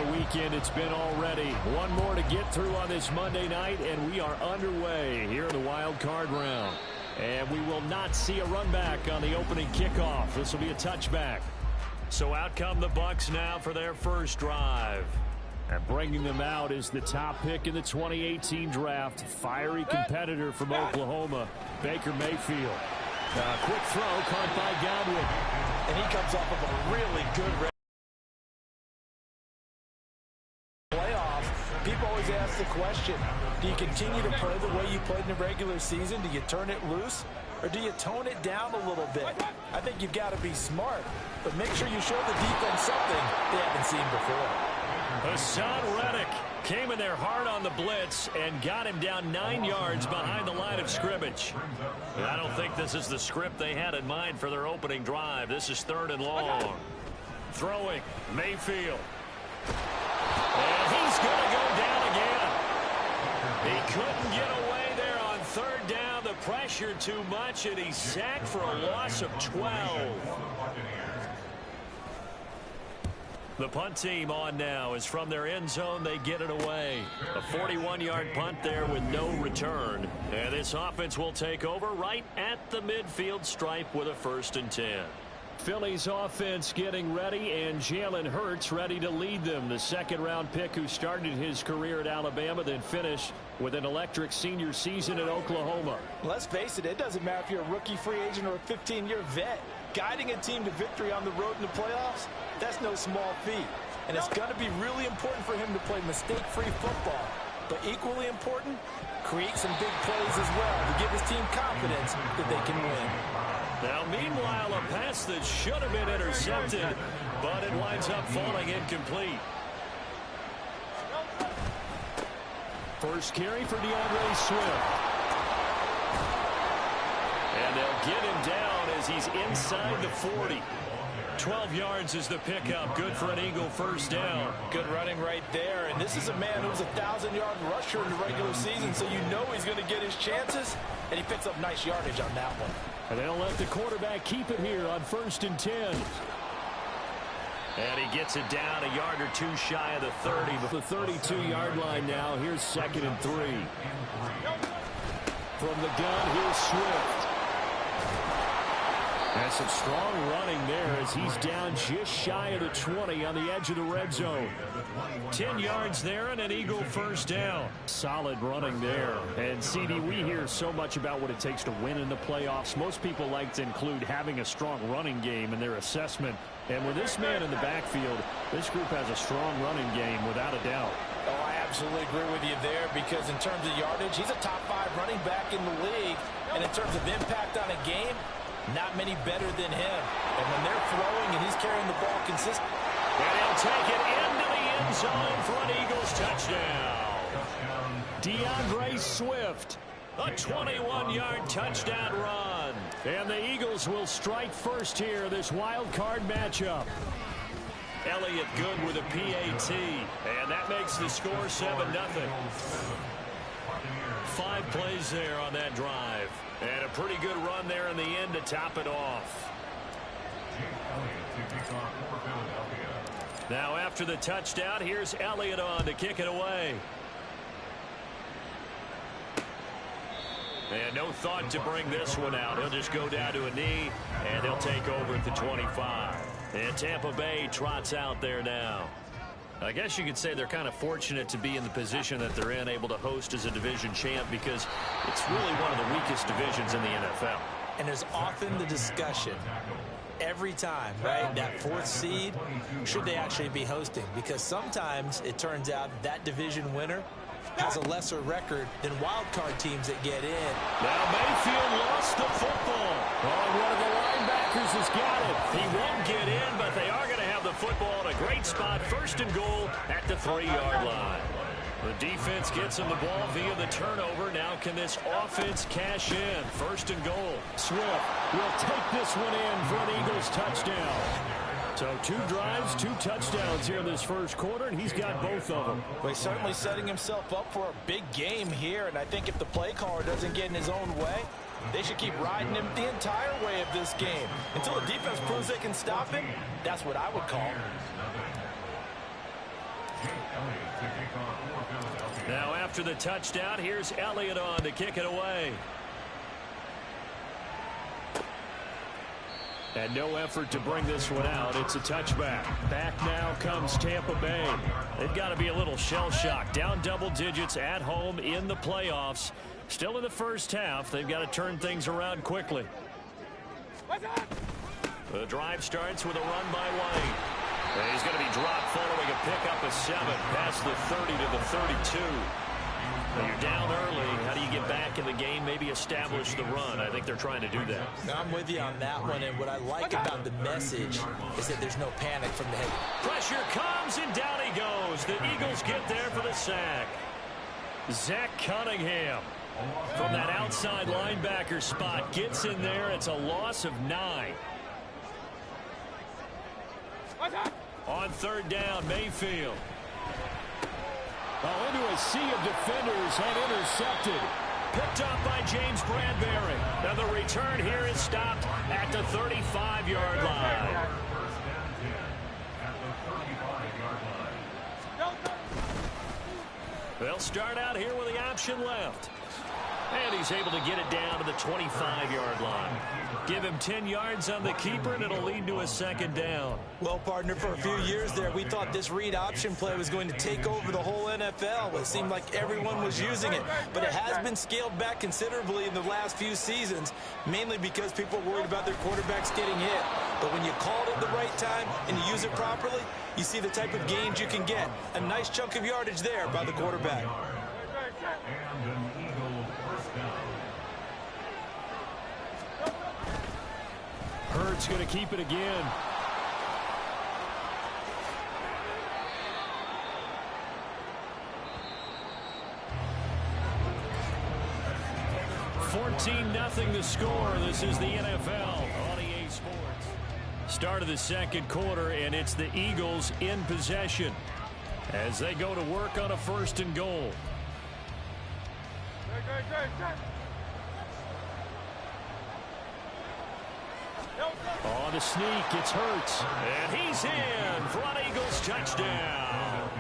a weekend it's been already. One more to get through on this Monday night, and we are underway here in the wild card round. And we will not see a run back on the opening kickoff. This will be a touchback. So out come the Bucs now for their first drive. And bringing them out is the top pick in the 2018 draft. Fiery competitor from Oklahoma, Baker Mayfield. Quick throw caught by Godwin. And he comes off of a really good playoff. People always ask the question, do you continue to play the way you played in the regular season? Do you turn it loose? Or do you tone it down a little bit? I think you've got to be smart. But make sure you show the defense something they haven't seen before. Hassan Reddick came in there hard on the blitz and got him down 9 yards behind the line of scrimmage. I don't think this is the script they had in mind for their opening drive. This is 3rd and long. Throwing, Mayfield. And he's going to go down again. He couldn't get away there on 3rd down. The pressure too much, and he's sacked for a loss of 12. The punt team on now is from their end zone. They get it away. A 41-yard punt there with no return. And this offense will take over right at the midfield stripe with a 1st and 10. Philly's offense getting ready, and Jalen Hurts ready to lead them. The second-round pick who started his career at Alabama, then finished with an electric senior season at Oklahoma. Let's face it, it doesn't matter if you're a rookie free agent or a 15-year vet. Guiding a team to victory on the road in the playoffs, that's no small feat. And it's going to be really important for him to play mistake-free football. But equally important, create some big plays as well to give his team confidence that they can win. Now, meanwhile, a pass that should have been intercepted, but it winds up falling incomplete. First carry for DeAndre Swift. And they'll get him down as he's inside the 40. 12 yards is the pickup. Good for an Eagle first down. Good running right there. And this is a man who's a 1,000-yard rusher in the regular season, so you know he's going to get his chances. And he picks up nice yardage on that one. And they'll let the quarterback keep it here on 1st and 10. And he gets it down a yard or two shy of the 30. The 32-yard line now. Here's 2nd and 3. From the gun, here's Swift. And some strong running there as he's down just shy of the 20 on the edge of the red zone. 10 yards there and an Eagle first down. Solid running there. And CD, we hear so much about what it takes to win in the playoffs. Most people like to include having a strong running game in their assessment. And with this man in the backfield, this group has a strong running game without a doubt. Oh, I absolutely agree with you there, because in terms of yardage, he's a top 5 running back in the league. And in terms of impact on a game, not many better than him. And when they're throwing and he's carrying the ball consistently. And he'll take it into the end zone for an Eagles touchdown. DeAndre Swift, a 21-yard touchdown run. And the Eagles will strike first here, this wild card matchup. Elliott good with a PAT. And that makes the score 7-0. 5 plays there on that drive. And a pretty good run there in the end to top it off. Now after the touchdown, here's Elliott on to kick it away. And no thought to bring this one out. He'll just go down to a knee, and he'll take over at the 25. And Tampa Bay trots out there now. I guess you could say they're kind of fortunate to be in the position that they're in, able to host as a division champ, because it's really one of the weakest divisions in the NFL. And there's often the discussion every time, right, that 4th seed, should they actually be hosting? Because sometimes it turns out that division winner has a lesser record than wild card teams that get in. Now Mayfield lost the football. Oh, one of the linebackers has got it. He won't get in, but they are going to have the football in a great spot. 1st and goal at the 3-yard line. The defense gets him the ball via the turnover. Now can this offense cash in? 1st and goal. Swift will take this one in for an Eagles touchdown. So 2 drives, 2 touchdowns here in this first quarter, and he's got both of them. Well, he's certainly setting himself up for a big game here, and I think if the play caller doesn't get in his own way, they should keep riding him the entire way of this game. Until the defense proves they can stop him, that's what I would call. Now after the touchdown, here's Elliott on to kick it away. And no effort to bring this one out. It's a touchback. Back now comes Tampa Bay. They've got to be a little shell-shocked. Down double digits at home in the playoffs. Still in the first half. They've got to turn things around quickly. The drive starts with a run by White. And he's going to be dropped following a pickup of 7 past the 30 to the 32. When you're down early, how do you get back in the game, maybe establish the run? I think they're trying to do that. I'm with you on that one, and what I like about the message is that there's no panic from the head. Pressure comes, and down he goes. The Eagles get there for the sack. Zach Cunningham from that outside linebacker spot gets in there. It's a loss of 9. On third down, Mayfield. Well, into a sea of defenders and intercepted. Picked up by James Bradbury. Now the return here is stopped at the 35-yard line. They'll start out here with the option left. And he's able to get it down to the 25-yard line. Give him 10 yards on the keeper, and it'll lead to a second down. Well, partner, for a few years there, we thought this read option play was going to take over the whole NFL. It seemed like everyone was using it. But it has been scaled back considerably in the last few seasons, mainly because people are worried about their quarterbacks getting hit. But when you call it at the right time and you use it properly, you see the type of gains you can get. A nice chunk of yardage there by the quarterback. Hurts going to keep it again. (14-0) the score. This is the NFL on EA Sports. Start of the second quarter, and it's the Eagles in possession as they go to work on a 1st and goal. On the sneak, it's Hurts. And he's in for an Eagles touchdown.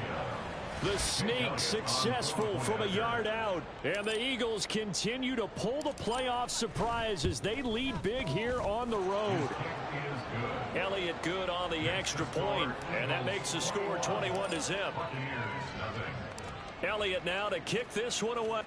The sneak successful from a yard out. And the Eagles continue to pull the playoff surprise as they lead big here on the road. Elliott good on the extra point, and that makes the score 21-0. Elliott now to kick this one away.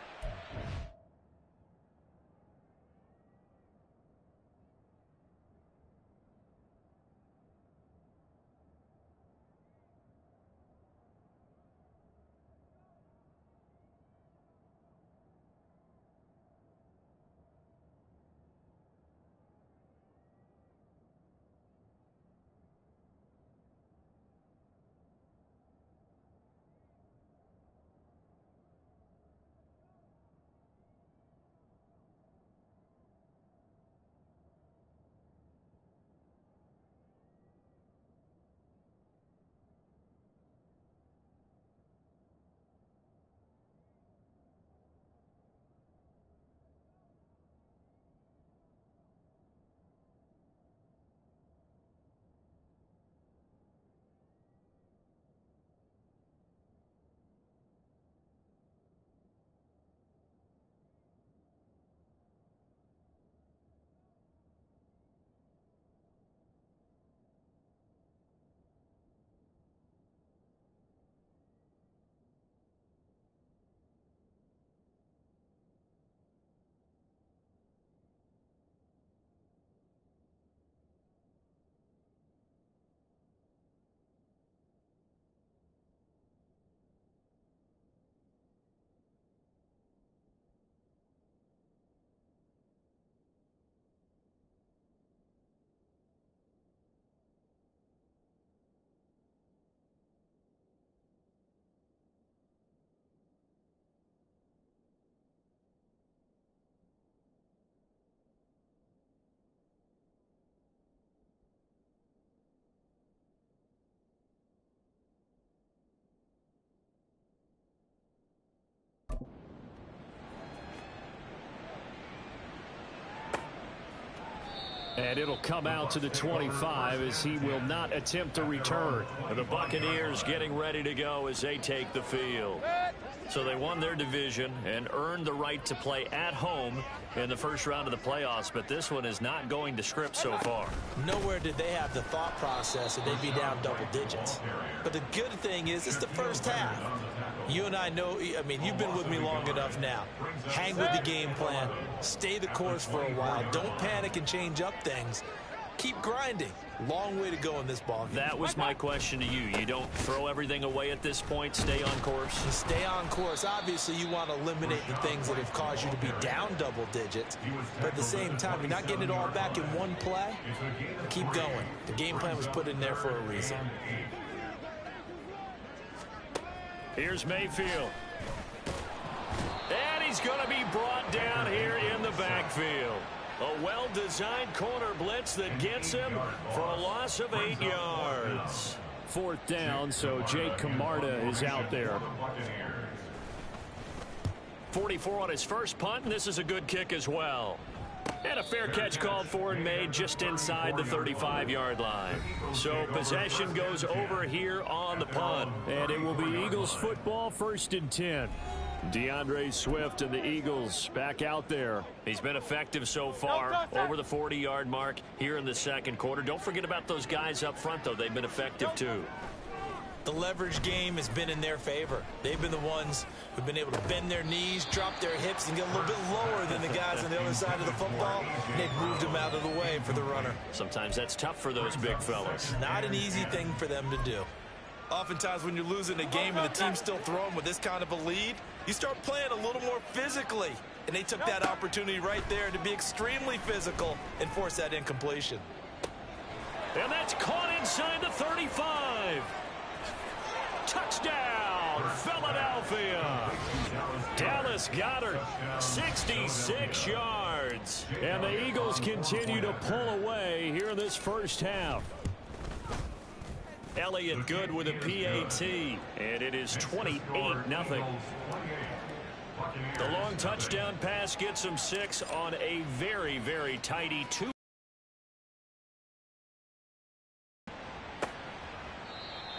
And it'll come out to the 25 as he will not attempt to return. And the Buccaneers getting ready to go as they take the field. So they won their division and earned the right to play at home in the first round of the playoffs, but this one is not going to script so far. Nowhere did they have the thought process that they'd be down double digits. But the good thing is it's the first half. You and I know, I mean, you've been with me long enough now. Hang with the game plan. Stay the course for a while. Don't panic and change up things. Keep grinding. Long way to go in this ball game. That was my question to you. You don't throw everything away at this point. Stay on course. Stay on course. Obviously, you want to eliminate the things that have caused you to be down double digits. But at the same time, you're not getting it all back in one play. Keep going. The game plan was put in there for a reason. Here's Mayfield. And he's going to be brought down here in the backfield. A well-designed corner blitz that gets him for a loss of 8 yards. 4th down, so Jake Camarda is out there. 44 on his first punt, and this is a good kick as well. And a fair catch called for and made just inside the 35-yard line. So possession goes over here on the punt. And it will be Eagles football, 1st and 10. DeAndre Swift and the Eagles back out there. He's been effective so far, over the 40-yard mark here in the second quarter. Don't forget about those guys up front, though. They've been effective, too. The leverage game has been in their favor. They've been the ones who've been able to bend their knees, drop their hips, and get a little bit lower than the guys on the other side of the football. And they've moved them out of the way for the runner. Sometimes that's tough for those big fellas. Not an easy thing for them to do. Oftentimes when you're losing a game and the team's still throwing with this kind of a lead, you start playing a little more physically. And they took that opportunity right there to be extremely physical and force that incompletion. And that's caught inside the 35. Touchdown, Philadelphia. Dallas Goedert, 66 yards. And the Eagles continue to pull away here in this first half. Elliott good with a PAT, and it is 28-0. The long touchdown pass gets him 6 on a very, very tidy 2.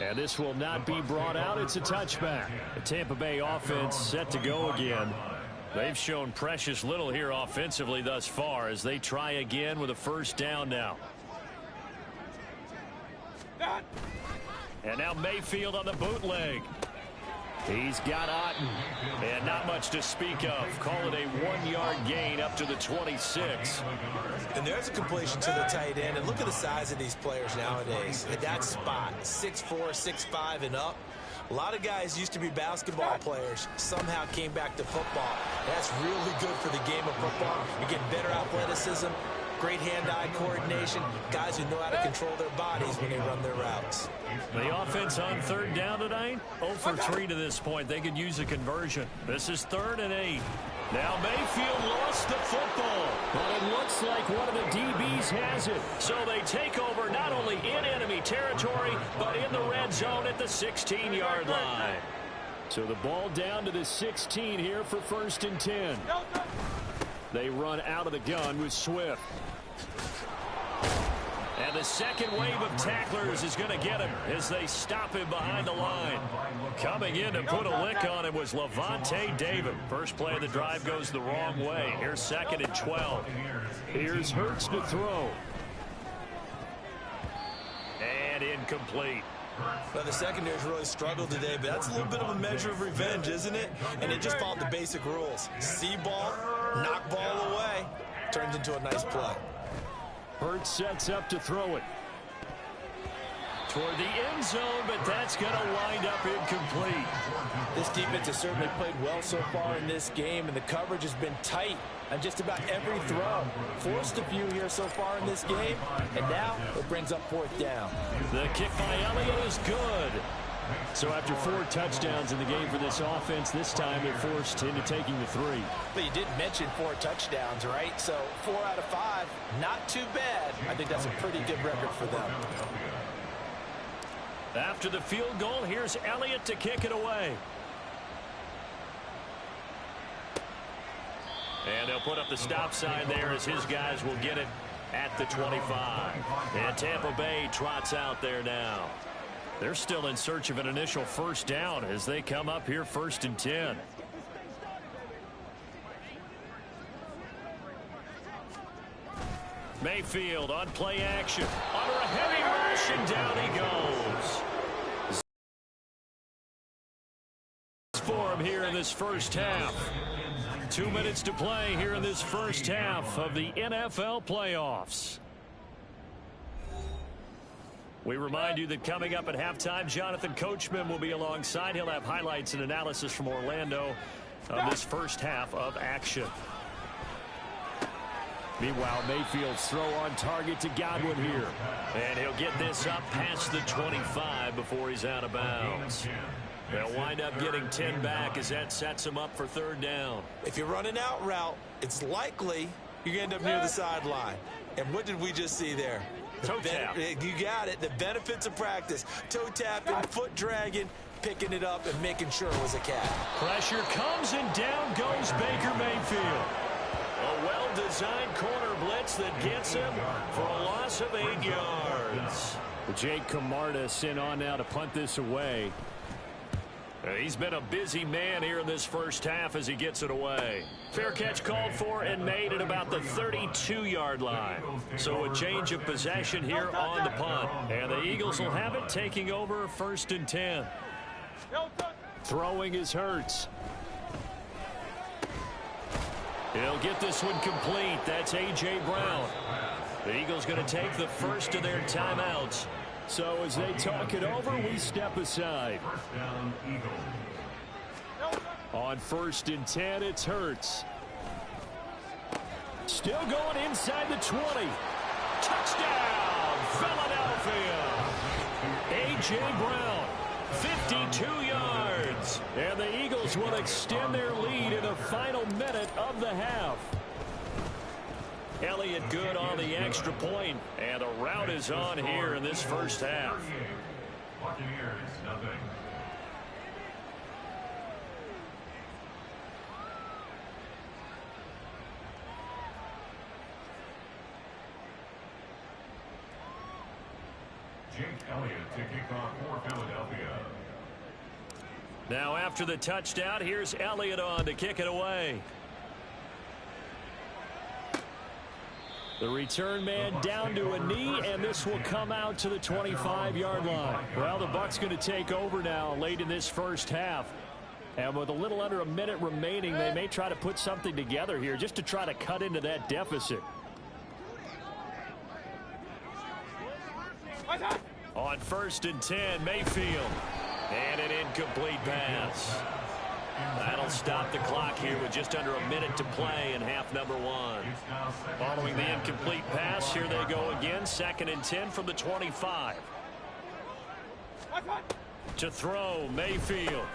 And this will not be brought out. It's a touchback. The Tampa Bay offense set to go again. They've shown precious little here offensively thus far as they try again with a first down now. And now Mayfield on the bootleg. He's got Otten. And not much to speak of. Call it a 1-yard gain up to the 26. And there's a completion to the tight end. And look at the size of these players nowadays. At that spot, 6'4", 6'5", and up. A lot of guys used to be basketball players. Somehow came back to football. That's really good for the game of football. You're getting better athleticism, great hand-eye coordination, guys who know how to control their bodies when they run their routes. The offense on 3rd down tonight, 0 for 3 to this point. They could use a conversion. This is 3rd and 8. Now Mayfield lost the football. But it looks like one of the DBs has it. So they take over not only in enemy territory, but in the red zone at the 16-yard line. So the ball down to the 16 here for 1st and 10. They run out of the gun with Swift. And the second wave of tacklers is going to get him as they stop him behind the line. Coming in to put a lick on him was Levante David. First play of the drive goes the wrong way. Here's 2nd and 12. Here's Hurts to throw. And incomplete. Well, the secondary's really struggled today, but that's a little bit of a measure of revenge, isn't it? And it just followed the basic rules. See ball, knock ball away. Turns into a nice play. Hurts sets up to throw it. Toward the end zone, but that's going to wind up incomplete. This defense has certainly played well so far in this game, and the coverage has been tight on just about every throw. Forced a few here so far in this game, and now it brings up 4th down. The kick by Elliott is good. So after 4 touchdowns in the game for this offense, this time they're forced into taking the 3. But you did mention 4 touchdowns, right? So 4 out of 5, not too bad. I think that's a pretty good record for them. After the field goal, here's Elliott to kick it away. And they'll put up the stop sign there as his guys will get it at the 25. And Tampa Bay trots out there now. They're still in search of an initial first down as they come up here 1st and 10. Mayfield on play action. Under a heavy rush, and down he goes. For him here in this first half. 2 minutes to play here in this first half of the NFL playoffs. We remind you that coming up at halftime, Jonathan Coachman will be alongside. He'll have highlights and analysis from Orlando of this first half of action. Meanwhile, Mayfield's throw on target to Godwin here. And he'll get this up past the 25 before he's out of bounds. They'll wind up getting 10 back as that sets him up for 3rd down. If you run an out route, it's likely you end up near the sideline. And what did we just see there? Toe tap. You got it. The benefits of practice. Toe tapping, foot dragging, picking it up, and making sure it was a catch. Pressure comes, and down goes Baker Mayfield. A well-designed corner blitz that gets him for a loss of 8 yards. Jake Camarda sent on now to punt this away. He's been a busy man here in this first half as he gets it away. Fair catch called for and made at about the 32-yard line. So a change of possession here on the punt. And the Eagles will have it, taking over 1st and 10. Throwing is Hurts. He'll get this one complete. That's A.J. Brown. The Eagles going to take the first of their timeouts. So as they talk it over, we step aside. On 1st and 10, it's Hurts. Still going inside the 20. Touchdown, Philadelphia. A.J. Brown, 52 yards. And the Eagles will extend their lead in the final minute of the half. Elliott good on the extra point, and the route is on here in this first half. Jake Elliott to kick off for Philadelphia. Now after the touchdown, here's Elliott on to kick it away. The return man down to a knee, and this will come out to the 25-yard line. Well, the Bucs going to take over now late in this first half. And with a little under a minute remaining, they may try to put something together here just to try to cut into that deficit. On 1st and 10, Mayfield. And an incomplete pass. That'll stop the clock here with just under a minute to play in half number 1. Following the incomplete pass, here they go again. 2nd and 10 from the 25. To throw, Mayfield.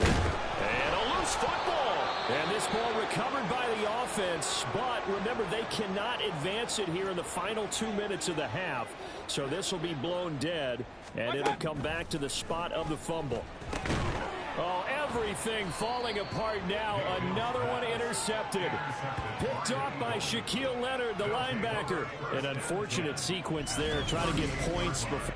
And a loose football. And this ball recovered by the offense, but remember, they cannot advance it here in the final 2 minutes of the half. So this will be blown dead, and it'll come back to the spot of the fumble. Oh, everything falling apart now. Another one intercepted. Picked off by Shaquille Leonard, the linebacker. An unfortunate sequence there, trying to get points before.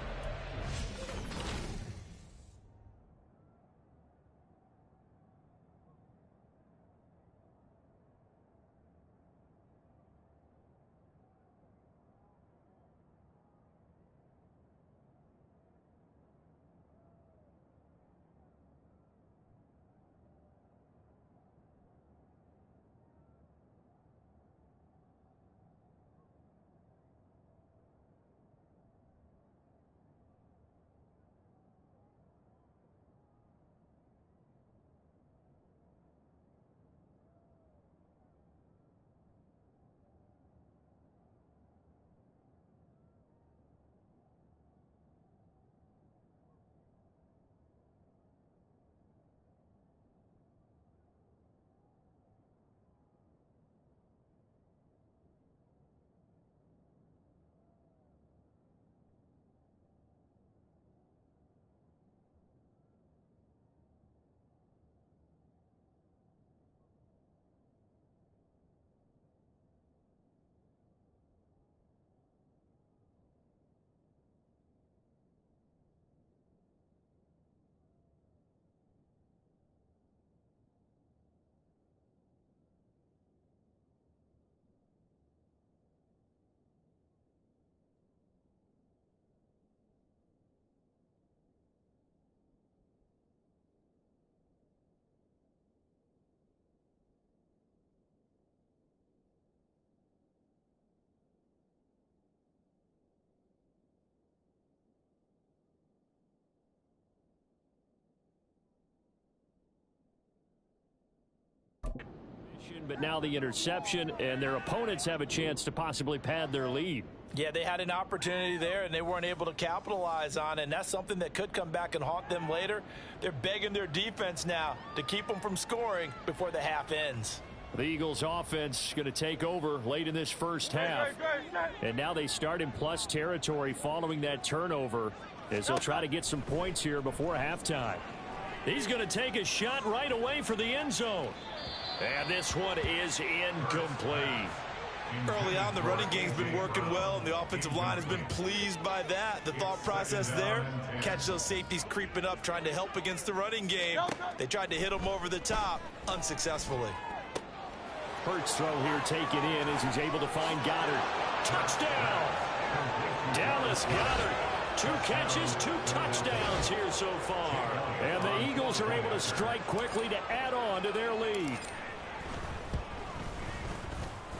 But now the interception, and their opponents have a chance to possibly pad their lead. Yeah, they had an opportunity there, and they weren't able to capitalize on it, and that's something that could come back and haunt them later. They're begging their defense now to keep them from scoring before the half ends. The Eagles offense going to take over late in this first half. And now they start in plus territory following that turnover as they'll try to get some points here before halftime. He's going to take a shot right away for the end zone. And this one is incomplete. Early on, the running game's been working well, and the offensive line has been pleased by that. The thought process there, catch those safeties creeping up, trying to help against the running game. They tried to hit them over the top, unsuccessfully. Hurts throw here taken in as he's able to find Goddard. Touchdown! Dallas Goddard. 2 catches, 2 touchdowns here so far. And the Eagles are able to strike quickly to add on to their lead.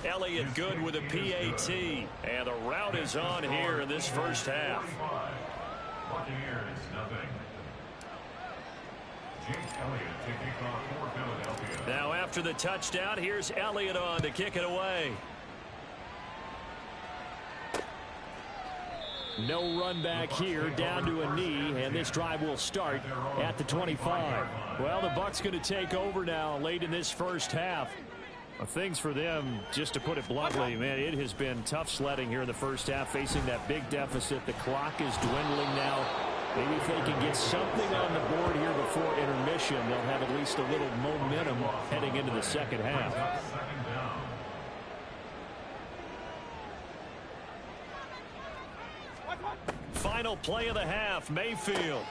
Elliott good with a PAT. And the route is on here in this first half. Buccaneers, nothing. James Elliott to kick off for Philadelphia. Now after the touchdown, here's Elliott on to kick it away. No run back here, down to a knee, and this drive will start at the 25. Well, the Bucs going to take over now late in this first half. Things for them, just to put it bluntly, man, it has been tough sledding here in the first half, facing that big deficit. The clock is dwindling now. Maybe if they can get something on the board here before intermission, they'll have at least a little momentum heading into the second half. Final play of the half, Mayfield.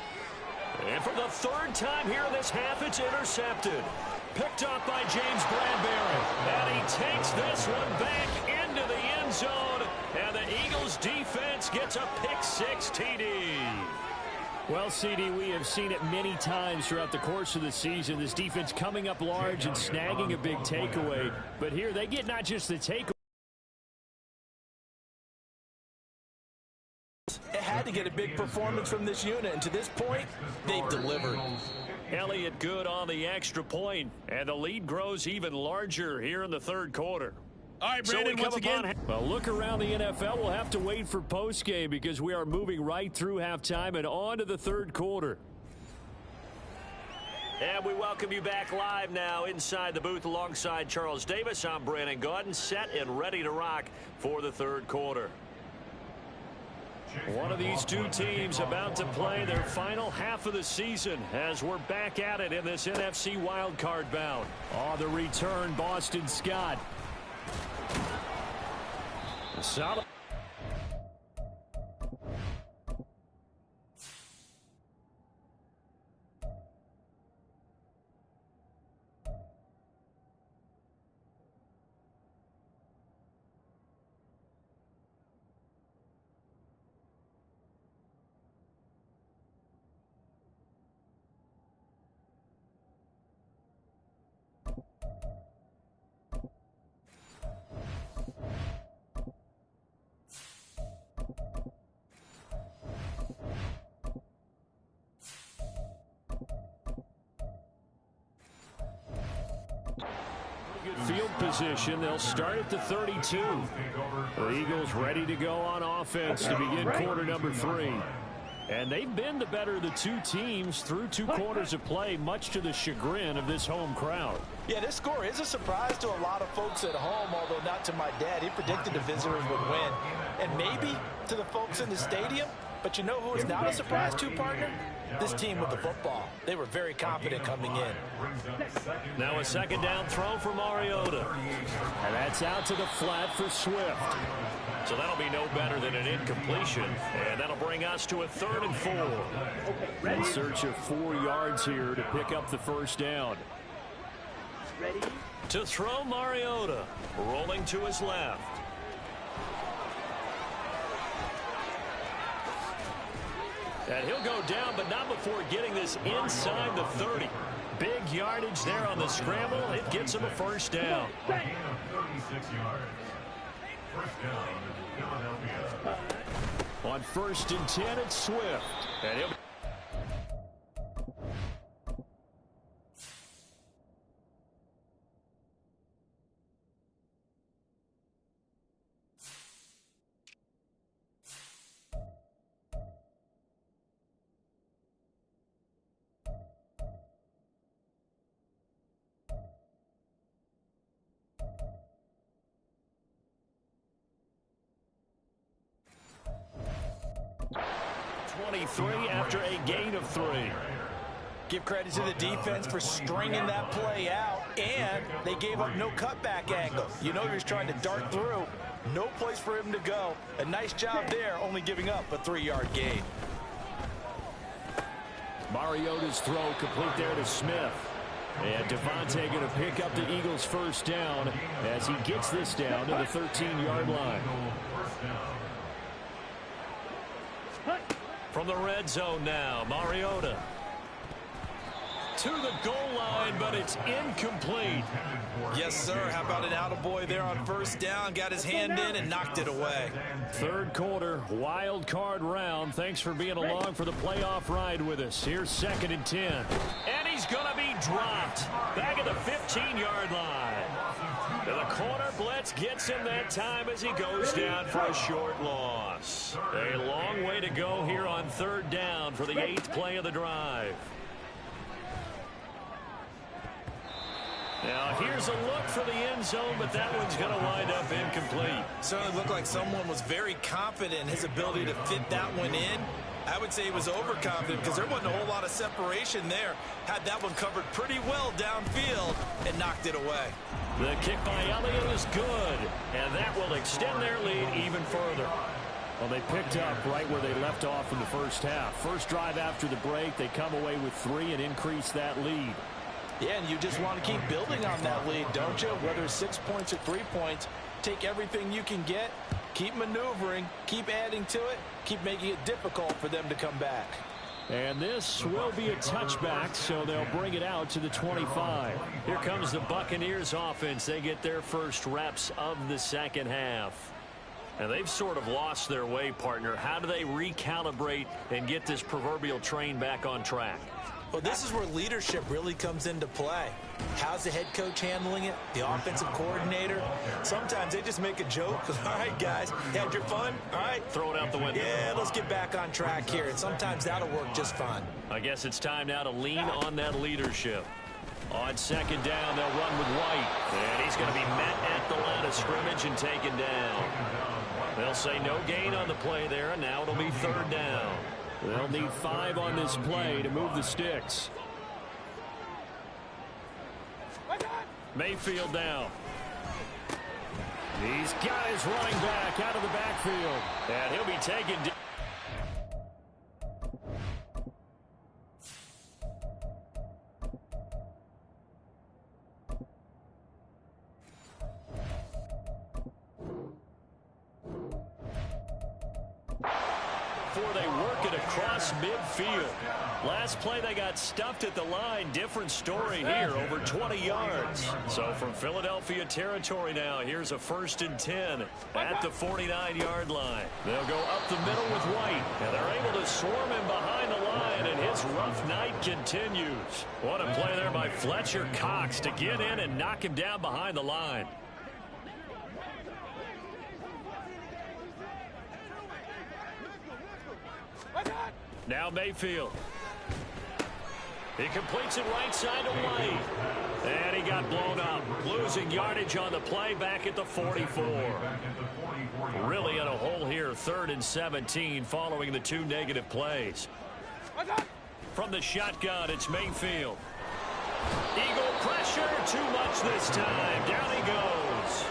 And for the 3rd time here in this half, it's intercepted. Picked up by James Bradbury. And he takes this one back into the end zone. And the Eagles defense gets a pick-6 TD. Well, CD, we have seen it many times throughout the course of the season. This defense coming up large and snagging a big takeaway. But here they get not just the takeaway. It had to get a big performance from this unit, and to this point, they've delivered. Elliott good on the extra point, and the lead grows even larger here in the 3rd quarter. All right, Brandon, once again. Well, look around the NFL. We'll have to wait for postgame because we are moving right through halftime and on to the 3rd quarter. And we welcome you back live now inside the booth alongside Charles Davis. I'm Brandon Gaudin, set and ready to rock for the 3rd quarter. One of these 2 teams about to play their final half of the season as we're back at it in this NFC wildcard bout. Oh, the return, Boston Scott. Solid. Field position. They'll start at the 32. The Eagles ready to go on offense to begin quarter number 3. And they've been the better of the 2 teams through 2 quarters of play, much to the chagrin of this home crowd. Yeah, this score is a surprise to a lot of folks at home, although not to my dad. He predicted the visitors would win. And maybe to the folks in the stadium. But you know who is not a surprise to, partner? This team with the football. They were very confident coming in. Now a 2nd down throw for Mariota. And that's out to the flat for Swift. So that'll be no better than an incompletion. And that'll bring us to a 3rd and 4. In search of 4 yards here to pick up the 1st down. Ready? To throw Mariota. Rolling to his left. And he'll go down, but not before getting this inside the 30. Big yardage there on the scramble. It gets him a 1st down. 36 yards. 1st down, Philadelphia. On 1st and 10, it's Swift. And he'll 23 after a gain of 3. Give credit to the defense for stringing that play out, and they gave up no cutback angle. You know he was trying to dart through. No place for him to go. A nice job there, only giving up a 3-yard gain. Mariota's throw complete there to Smith. And Devontae going to pick up the Eagles' first down as he gets this down to the 13-yard line. From the red zone now, Mariota to the goal line, but it's incomplete. Yes, sir. How about an attaboy there on first down? Got his hand in and knocked it away. Third quarter, wild card round. Thanks for being along for the playoff ride with us. Here's 2nd and 10. And he's going to be dropped back at the 15-yard line. The corner blitz gets him that time as he goes down for a short loss. A long way to go here on 3rd down for the 8th play of the drive. Now, here's a look for the end zone, but that one's going to wind up incomplete. Certainly looked like someone was very confident in his ability to fit that one in. I would say he was overconfident because there wasn't a whole lot of separation there. Had that one covered pretty well downfield and knocked it away. The kick by Elliott is good, and that will extend their lead even further. Well, they picked up right where they left off in the first half. First drive after the break, they come away with 3 and increase that lead. Yeah, and you just want to keep building on that lead, don't you? Whether it's 6 points or 3 points, take everything you can get, keep maneuvering, keep adding to it, keep making it difficult for them to come back. And this will be a touchback, so they'll bring it out to the 25. Here comes the Buccaneers offense. They get their first reps of the second half. And they've sort of lost their way, partner. How do they recalibrate and get this proverbial train back on track? Well, this is where leadership really comes into play. How's the head coach handling it? The offensive coordinator? Sometimes they just make a joke. All right, guys, had your fun? All right. Throw it out the window. Yeah, let's get back on track here. And sometimes that'll work just fine. I guess it's time now to lean on that leadership. On 2nd down, they'll run with White. And he's going to be met at the line of scrimmage and taken down. They'll say no gain on the play there, and now it'll be 3rd down. They'll need 5 on this play to move the sticks. Mayfield down. He's got his running back out of the backfield. And he'll be taken down. Before they work it across midfield. Last play they got stuffed at the line. Different story here, over 20 yards. So from Philadelphia territory now, here's a 1st and 10 at the 49-yard line. They'll go up the middle with White, and they're able to swarm him behind the line, and his rough night continues. What a play there by Fletcher Cox to get in and knock him down behind the line. Now Mayfield. He completes it right side to White. And he got blown up. Losing yardage on the play back at the 44. Really in a hole here. 3rd and 17 following the 2 negative plays. From the shotgun, it's Mayfield. Eagle pressure. Too much this time. Down he goes.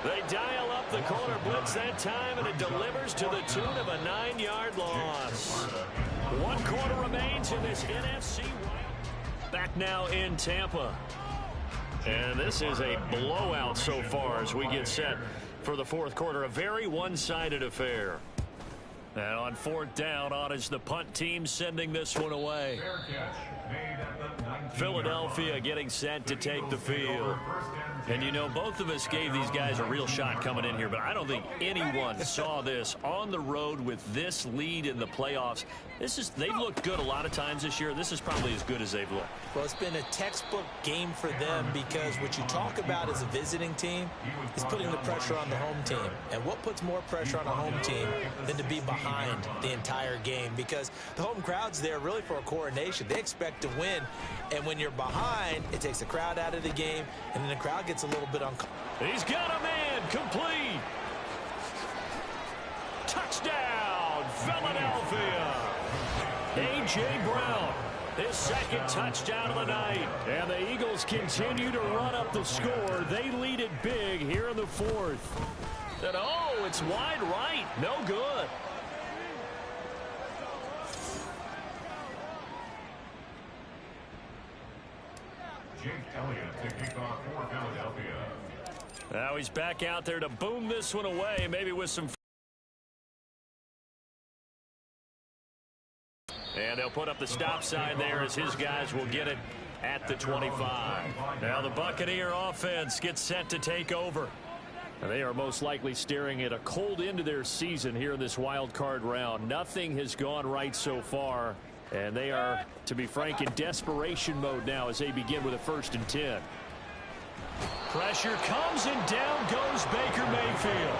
They dial up the corner blitz that time, and it delivers to the tune of a 9-yard loss. 1 quarter remains in this NFC. Back now in Tampa. And this is a blowout so far as we get set for the 4th quarter. A very one-sided affair. And on 4th down, on is the punt team sending this one away. Philadelphia getting set to take the field. And, you know, both of us gave these guys a real shot coming in here, but I don't think anyone saw this on the road with this lead in the playoffs. They've looked good a lot of times this year. This is probably as good as they've looked. Well, it's been a textbook game for them because what you talk about as a visiting team is putting the pressure on the home team. And what puts more pressure on a home team than to be behind the entire game? Because the home crowd's there really for a coronation. They expect to win. And when you're behind, it takes the crowd out of the game, and then the crowd gets a little bit uncomfortable. He's got a man complete. Touchdown, Philadelphia. A.J. Brown, his second touchdown of the night. And the Eagles continue to run up the score. They lead it big here in the fourth. And oh, it's wide right. No good. Jake Elliott to kick off for Philadelphia. Now he's back out there to boom this one away, maybe with some. And they'll put up the stop sign there as his guys will get it at the 25. Now the Buccaneer offense gets set to take over. They are most likely staring at a cold end to their season here in this wild card round. Nothing has gone right so far, and they are, to be frank, in desperation mode now as they begin with a 1st and 10. Pressure comes and down goes Baker Mayfield.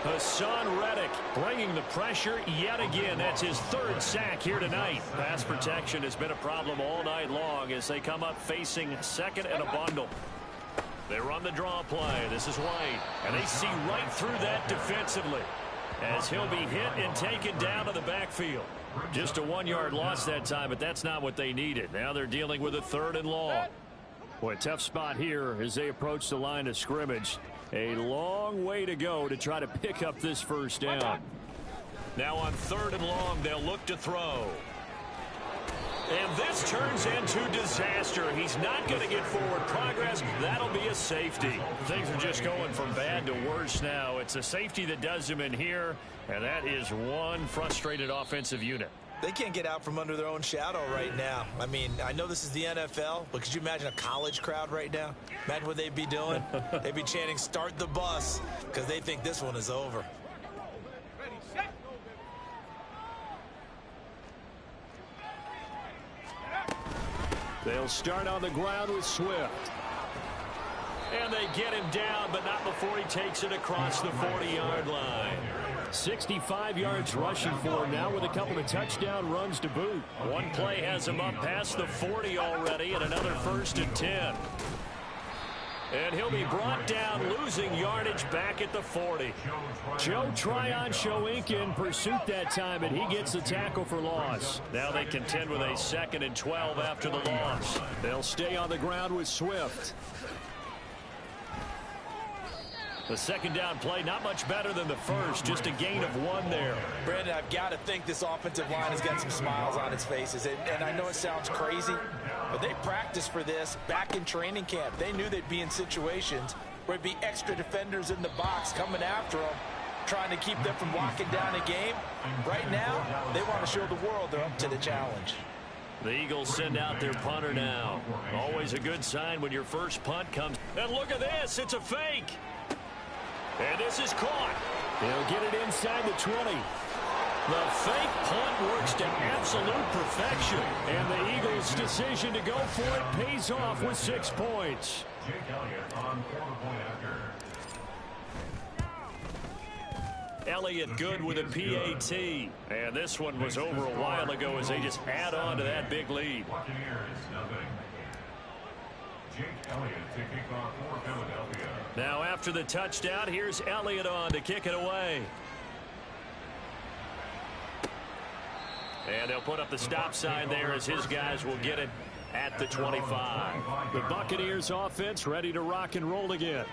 Hassan Reddick bringing the pressure yet again. That's his 3rd sack here tonight. Pass protection has been a problem all night long as they come up facing 2nd and a bundle. They run the draw play. This is White. And they see right through that defensively as he'll be hit and taken down to the backfield. Just a 1-yard loss that time, but that's not what they needed. Now they're dealing with a 3rd and long. Boy, tough spot here as they approach the line of scrimmage. A long way to go to try to pick up this 1st down. Now on 3rd and long, they'll look to throw. And this turns into disaster. He's not going to get forward progress. That'll be a safety. Things are just going from bad to worse now. It's a safety that does him in here, and that is one frustrated offensive unit. They can't get out from under their own shadow right now. I mean, I know this is the NFL, but could you imagine a college crowd right now? Imagine what they'd be doing. They'd be chanting, "Start the bus," because they think this one is over. They'll start on the ground with Swift. And they get him down, but not before he takes it across the 40-yard line. 65 yards rushing for him now with a couple of touchdown runs to boot. One play has him up past the 40 already, and another 1st and 10. And he'll be brought down, losing yardage back at the 40. Joe Tryon showing in pursuit that time, and he gets the tackle for loss. Now they contend with a 2nd and 12 after the loss. They'll stay on the ground with Swift. The 2nd down play, not much better than the first, just a gain of 1 there. Brandon, I've got to think this offensive line has got some smiles on its faces. And I know it sounds crazy, but they practiced for this back in training camp. They knew they'd be in situations where there'd be extra defenders in the box coming after them, trying to keep them from locking down a game. Right now, they want to show the world they're up to the challenge. The Eagles send out their punter now. Always a good sign when your first punt comes. And look at this, it's a fake. And this is caught. They'll get it inside the 20. The fake punt works to absolute perfection. And the Eagles' decision to go for it pays off with 6 points. Jake Elliott on quarter-point after. Elliott good with a PAT. And this one was over a while ago as they just add on to that big lead. Buccaneers, nothing. Jake Elliott to kick off for Philadelphia. Now after the touchdown, here's Elliott on to kick it away. And they'll put up the stop sign there as his guys will get it at the 25. The Buccaneers offense ready to rock and roll again.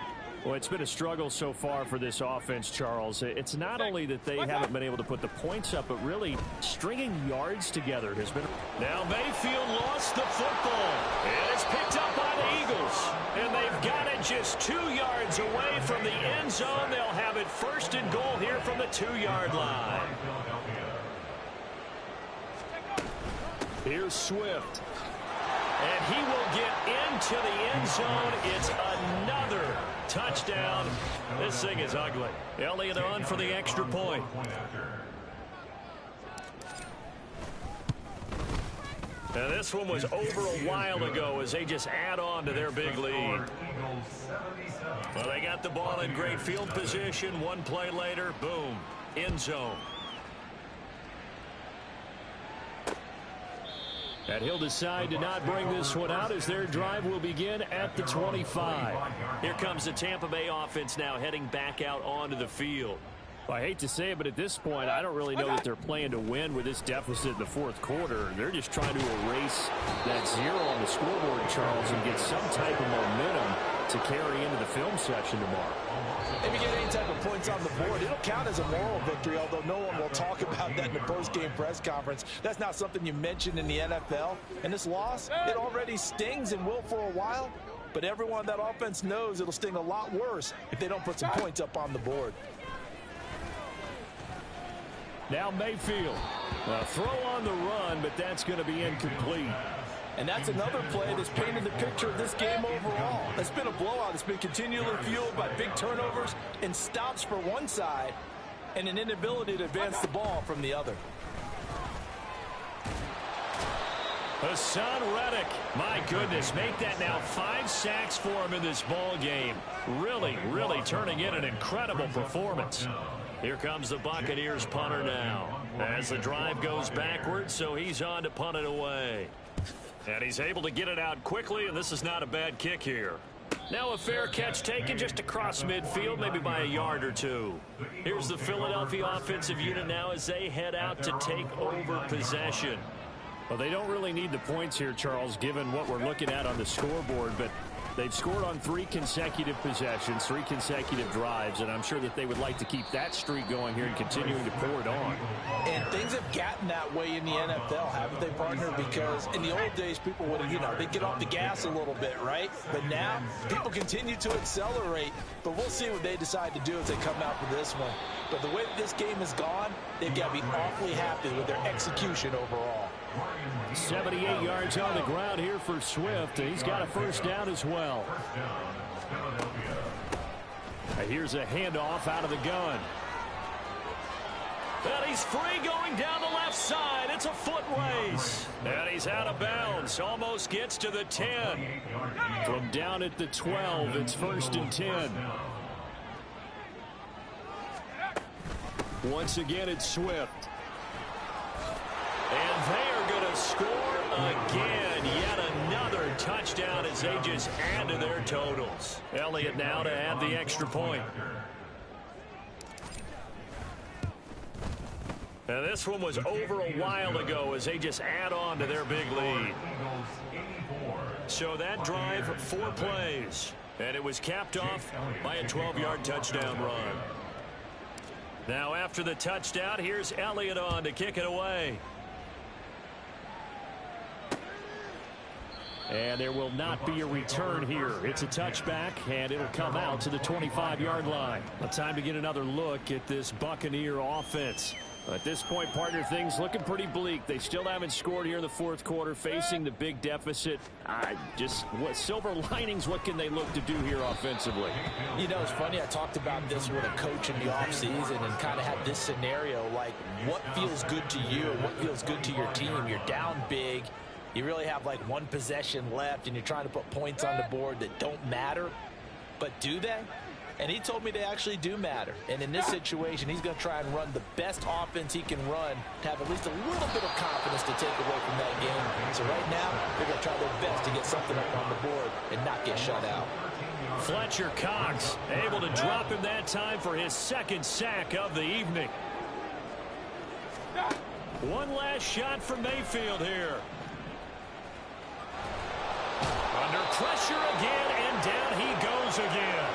Well, it's been a struggle so far for this offense, Charles. It's not only that they haven't been able to put the points up, but really stringing yards together has been. Now Mayfield lost the football. And it's picked up by the Eagles. And they've got it just 2 yards away from the end zone. They'll have it 1st and goal here from the 2-yard line. Here's Swift. And he will get into the end zone. It's another touchdown. This thing is ugly. Elliott on for the extra point. And this one was over a while ago as they just add on to their big lead. Well, they got the ball in great field position. One play later, boom, end zone. And he'll decide to not bring this one out as their drive will begin at the 25. Here comes the Tampa Bay offense now heading back out onto the field. I hate to say it, but at this point, I don't really know that they're playing to win with this deficit in the fourth quarter. They're just trying to erase that 0 on the scoreboard, Charles, and get some type of momentum to carry into the film session tomorrow. If you get any type of points on the board, it'll count as a moral victory, although no one will talk about that in the post-game press conference. That's not something you mention in the NFL. And this loss, it already stings and will for a while, but everyone on that offense knows it'll sting a lot worse if they don't put some points up on the board. Now Mayfield. A throw on the run, but that's going to be incomplete. And that's another play that's painted the picture of this game overall. It's been a blowout. It's been continually fueled by big turnovers and stops for one side and an inability to advance the ball from the other. Hassan Reddick, my goodness, make that now 5 sacks for him in this ball game. Really, really turning in an incredible performance. Here comes the Buccaneers punter now. As the drive goes backwards, so he's on to punt it away. And he's able to get it out quickly, and this is not a bad kick here. Now a fair catch taken just across midfield, maybe by a yard or two. Here's the Philadelphia offensive unit now as they head out to take over possession. Well, they don't really need the points here, Charles, given what we're looking at on the scoreboard, but they've scored on 3 consecutive possessions, 3 consecutive drives, and I'm sure that they would like to keep that streak going here and continuing to pour it on. And things have gotten that way in the NFL, haven't they, partner? Because in the old days, people would, they'd get off the gas a little bit, right? But now, people continue to accelerate, but we'll see what they decide to do as they come out for this one. But the way that this game has gone, they've got to be awfully happy with their execution overall. 78 yards on the ground here for Swift. He's got a first down as well. Here's a handoff out of the gun. And he's free going down the left side. It's a foot race. And he's out of bounds. Almost gets to the 10. From down at the 12, it's 1st and 10. Once again, it's Swift. And they are going to score again. Yet another touchdown as they just add to their totals. Elliott now to add the extra point. And this one was over a while ago as they just add on to their big lead. So that drive, 4 plays. And it was capped off by a 12-yard touchdown run. Now after the touchdown, here's Elliott on to kick it away. And there will not be a return here. It's a touchback, and it'll come out to the 25-yard line. A time to get another look at this Buccaneer offense. At this point, partner, things looking pretty bleak. They still haven't scored here in the fourth quarter, facing the big deficit. What silver linings, what can they look to do here offensively? It's funny, I talked about this with a coach in the offseason and kind of had this scenario, like what feels good to you and what feels good to your team. You're down big. You really have like 1 possession left, and you're trying to put points on the board that don't matter. But do they? And he told me they actually do matter. And in this situation, he's going to try and run the best offense he can run to have at least a little bit of confidence to take away from that game. So right now, they're going to try their best to get something up on the board and not get shut out. Fletcher Cox able to drop him that time for his 2nd sack of the evening. One last shot from Mayfield here. Under pressure again, and down he goes again.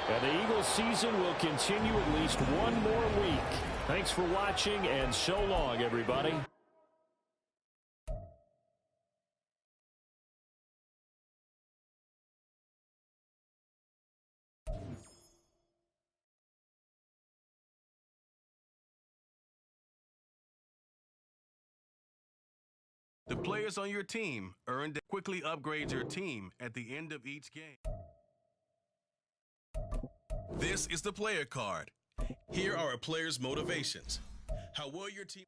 And the Eagles season will continue at least 1 more week. Thanks for watching, and so long, everybody. The players on your team earn quickly upgrade your team at the end of each game. This is the player card. Here are a player's motivations. How will your team...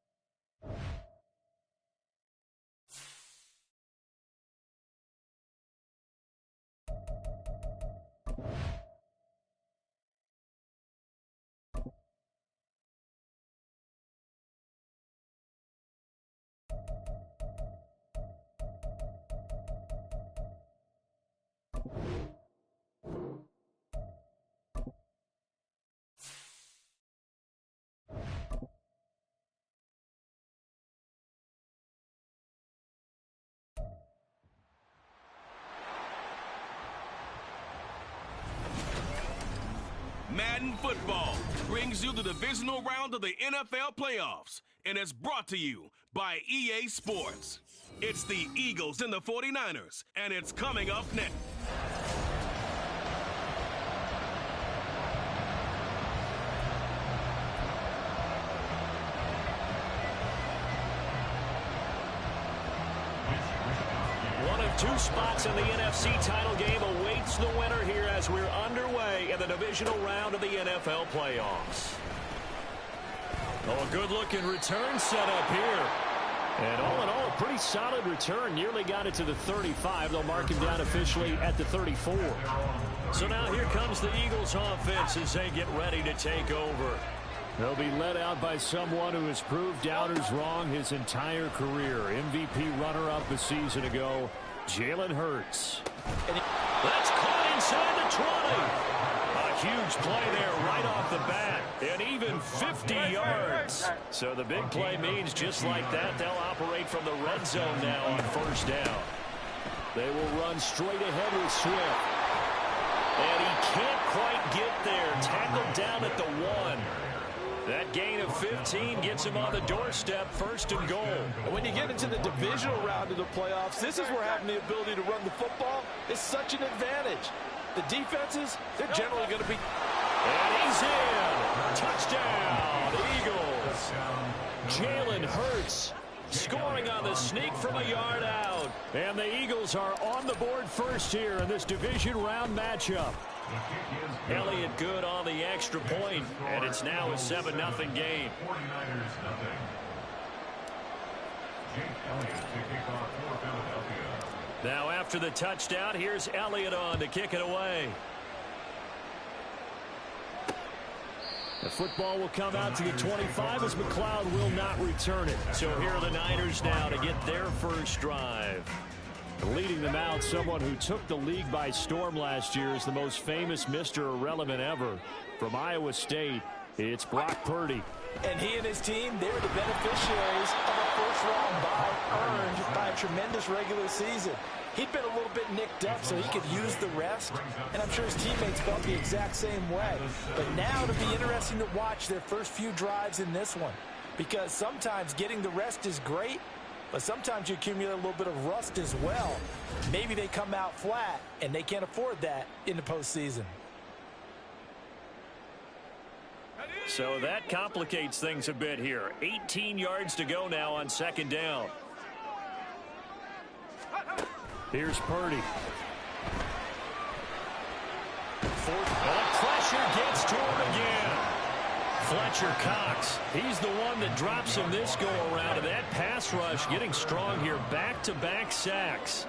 Madden Football brings you the divisional round of the NFL playoffs, and it's brought to you by EA Sports. It's the Eagles and the 49ers, and it's coming up next. One of two spots in the NFC title game awaits the winner here as we're underway in the divisional round of the NFL playoffs. Oh, a good-looking return set up here. And all in all, a pretty solid return. Nearly got it to the 35. They'll mark him down officially at the 34. So now here comes the Eagles offense as they get ready to take over. They'll be led out by someone who has proved doubters wrong his entire career. MVP runner-up a season ago, Jalen Hurts. That's caught inside the 20. A huge play there right off the bat. And even 50 yards. So the big play means just like that, they'll operate from the red zone now on first down. They will run straight ahead with Swift. And he can't quite get there. Tackled down at the 1. That gain of 15 gets him on the doorstep, first and goal. And when you get into the divisional round of the playoffs, this is where having the ability to run the football is such an advantage. The defenses, they're generally going to be... And he's in. Touchdown, Eagles. Jalen Hurts scoring on the sneak from a yard out. And the Eagles are on the board first here in this division round matchup. Elliott good on the extra point, and it's now a 7-0 game. Now after the touchdown, here's Elliott on to kick it away. The football will come out to the 25 as McLeod will not return it. So here are the Niners now to get their first drive. Leading them out, someone who took the league by storm last year is the most famous Mr. Irrelevant ever. From Iowa State, it's Brock Purdy. And he and his team, they're the beneficiaries of a first-round bye earned by a tremendous regular season. He'd been a little bit nicked up, so he could use the rest. And I'm sure his teammates felt the exact same way. But now it'll be interesting to watch their first few drives in this one. Because sometimes getting the rest is great, but sometimes you accumulate a little bit of rust as well. Maybe they come out flat, and they can't afford that in the postseason. So that complicates things a bit here. 18 yards to go now on second down. Here's Purdy. Pressure gets to him again. Fletcher Cox, he's the one that drops him this go-around. And that pass rush getting strong here. Back-to-back sacks.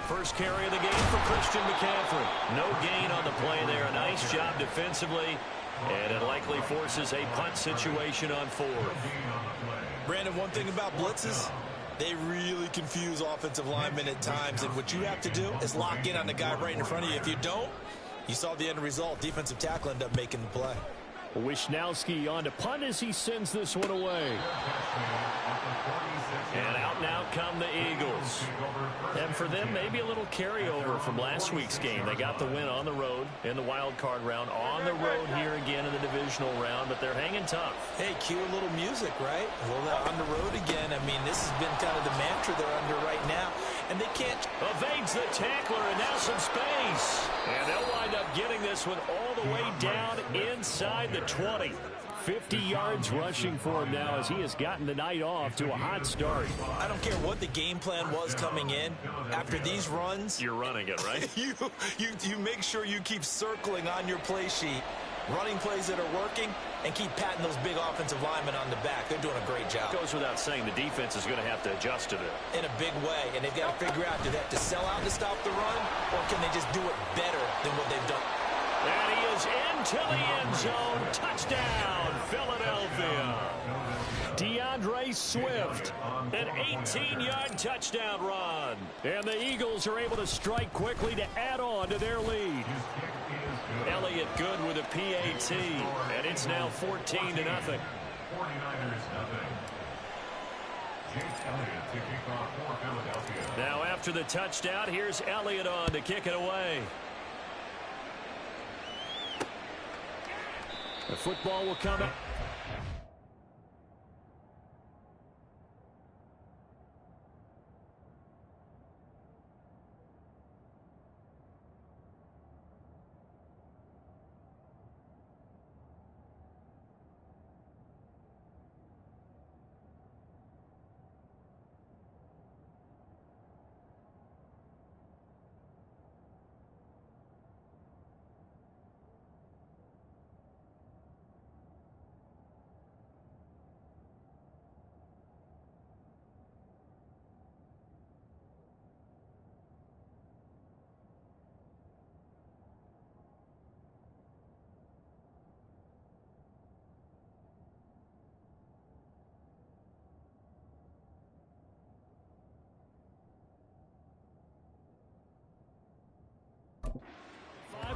First carry of the game for Christian McCaffrey. No gain on the play there. A nice job defensively. And it likely forces a punt situation on fourth. Brandon, one thing about blitzes, they really confuse offensive linemen at times. And what you have to do is lock in on the guy right in front of you. If you don't, you saw the end result. Defensive tackle ended up making the play. Wisnowski on to punt as he sends this one away. And out now come the Eagles. And for them, maybe a little carryover from last week's game. They got the win on the road in the wild card round, on the road here again in the divisional round, but they're hanging tough. Hey, cue a little music, right? A little on the road again. I mean, this has been kind of the mantra they're under right now. And they can't... Evades the tackler, and now some space. And they'll wind up getting this one all the way down inside the 20. 50 yards rushing for him now as he has gotten the night off to a hot start. I don't care what the game plan was coming in. After these runs... You're running it, right? you make sure you keep circling on your play sheet, running plays that are working, and keep patting those big offensive linemen on the back. They're doing a great job. Goes without saying the defense is going to have to adjust to it. In a big way, and they've got to figure out, do they have to sell out to stop the run, or can they just do it better than what they've done? And he is into the end zone. Touchdown, Philadelphia. DeAndre Swift. An 18-yard touchdown run. And the Eagles are able to strike quickly to add on to their lead. Elliott good with a PAT. And it's now 14-0. Now after the touchdown, here's Elliott on to kick it away. The football will come up.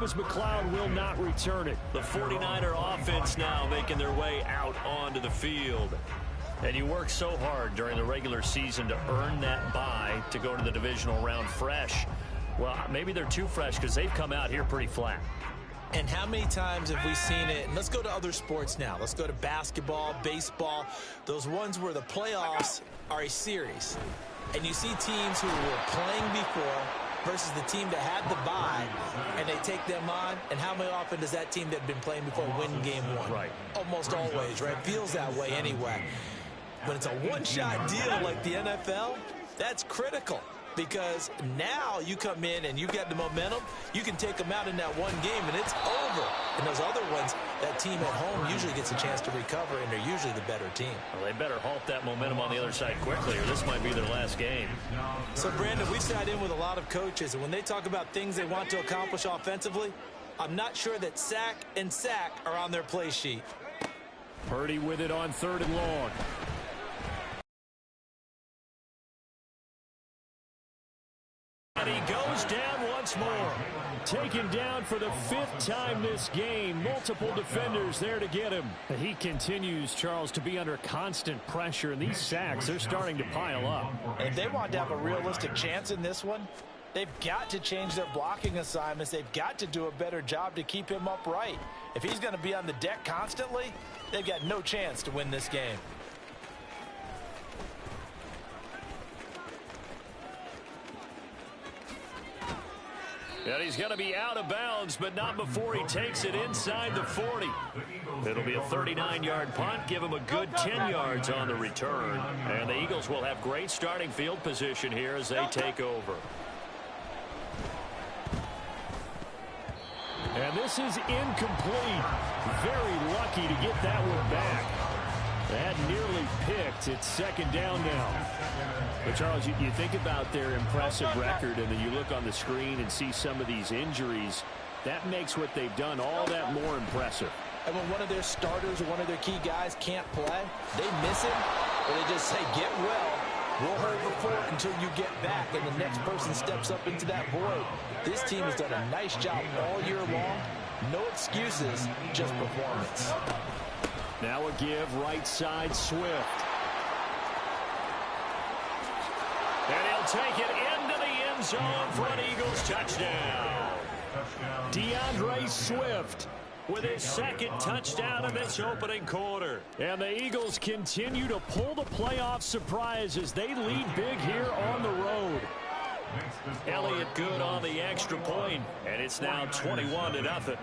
As McLeod will not return it. The 49er offense now making their way out onto the field. And you work so hard during the regular season to earn that bye to go to the divisional round fresh. Well, maybe they're too fresh because they've come out here pretty flat. And how many times have we seen it? And let's go to other sports now. Let's go to basketball, baseball, those ones where the playoffs are a series. And you see teams who were playing before versus the team that had the bye, and they take them on, and how often does that team that had been playing before win game one? Right. Almost always, right? Feels that way anyway. When it's a one-shot deal like the NFL, that's critical because now you come in and you get the momentum, you can take them out in that one game, and it's over. And those other ones, that team at home usually gets a chance to recover, and they're usually the better team. Well, they better halt that momentum on the other side quickly, or this might be their last game. So, Brandon, we sat in with a lot of coaches, and when they talk about things they want to accomplish offensively, I'm not sure that sack and sack are on their play sheet. Purdy with it on 3rd and long. And he goes down once more. Taken down for the 5th time this game. Multiple defenders there to get him. He continues, Charles, to be under constant pressure, and these sacks, they're starting to pile up. And if they want to have a realistic chance in this one, they've got to change their blocking assignments. They've got to do a better job to keep him upright. If he's going to be on the deck constantly, they've got no chance to win this game. And he's going to be out of bounds, but not before he takes it inside the 40. It'll be a 39-yard punt, give him a good 10 yards on the return. And the Eagles will have great starting field position here as they take over. And this is incomplete. Very lucky to get that one back. That nearly picked. It's 2nd down now. But, Charles, you think about their impressive record, and then you look on the screen and see some of these injuries. That makes what they've done all that more impressive. And when one of their starters or one of their key guys can't play, they miss him, or they just say, get well. We'll hold the fort until you get back, and the next person steps up into that void. This team has done a nice job all year long. No excuses, just performance. Now a give, right side, Swift. And he'll take it into the end zone for an Eagles touchdown. DeAndre Swift with his 2nd touchdown in this opening quarter. And the Eagles continue to pull the playoff surprise as they lead big here on the road. Elliott good on the extra point, and it's now 21-0.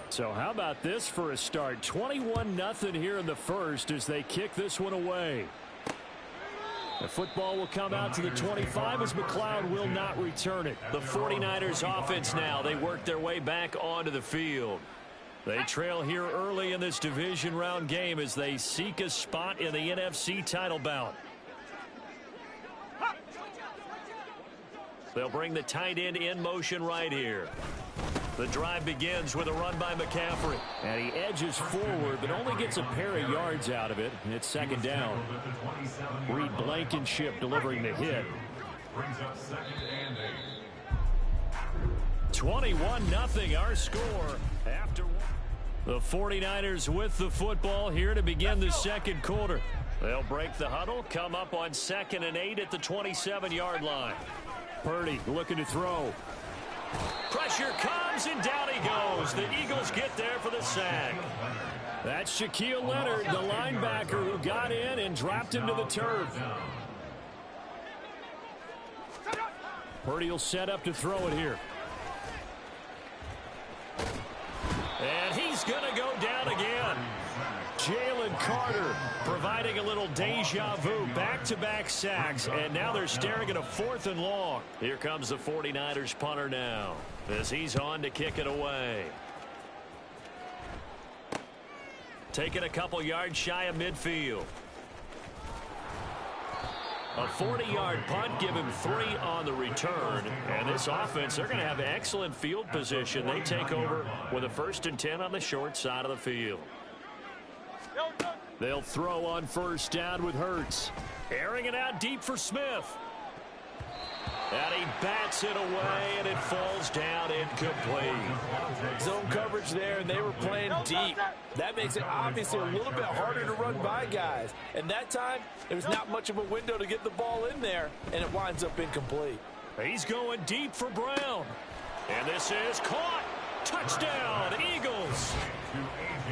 So how about this for a start? 21-0 here in the first as they kick this one away. The football will come out to the 25 as McLeod will not return it. The 49ers offense now. They work their way back onto the field. They trail here early in this division round game as they seek a spot in the NFC title bout. They'll bring the tight end in motion right here. The drive begins with a run by McCaffrey. And he edges forward, but only gets a pair of yards out of it. And it's 2nd down. Reed Blankenship delivering the hit. 21-0 our score after one. The 49ers with the football here to begin the second quarter. They'll break the huddle, come up on 2nd and 8 at the 27-yard line. Purdy looking to throw. Pressure comes, and down he goes. The Eagles get there for the sack. That's Shaquille Leonard, the linebacker, who got in and dropped him to the turf. Purdy will set up to throw it here. And he's going to go down again. Jalen Carter providing a little deja vu, back-to-back sacks, and now they're staring at a 4th and long. Here comes the 49ers punter now as he's on to kick it away. Taking a couple yards shy of midfield. A 40-yard punt, give him 3 on the return. And this offense, they're going to have excellent field position. They take over with a 1st and 10 on the short side of the field. They'll throw on 1st down with Hurts. Airing it out deep for Smith. And he bats it away, and it falls down incomplete. Zone coverage there, and they were playing deep. That makes it obviously a little bit harder to run by guys. And that time, there was not much of a window to get the ball in there, and it winds up incomplete. He's going deep for Brown. And this is caught. Touchdown, Eagles.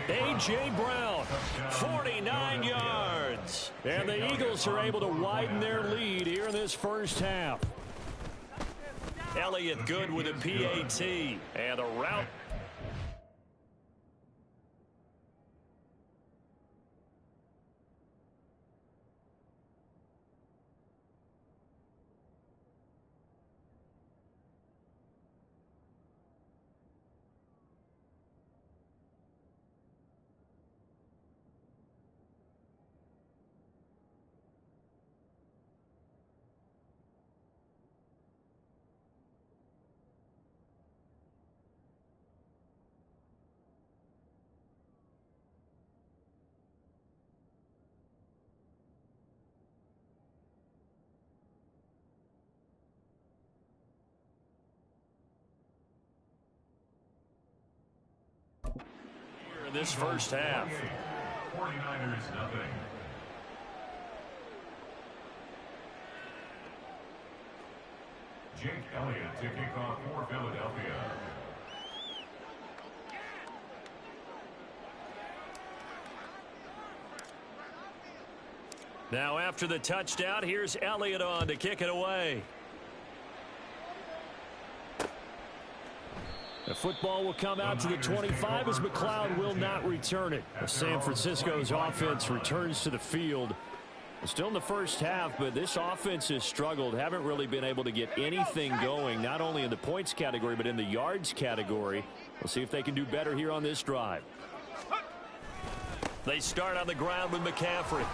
A.J. Brown, 49 yards. And the Eagles are able to widen their lead here in this first half. Elliott good with a PAT. And a route. This first half. 49ers nothing. Jake Elliott to kick off for Philadelphia. Now after the touchdown, here's Elliott on to kick it away. The football will come out to the 25 as McLeod will not return it. San Francisco's offense returns to the field. Still in the first half, but this offense has struggled. Haven't really been able to get anything going, not only in the points category, but in the yards category. We'll see if they can do better here on this drive. They start on the ground with McCaffrey.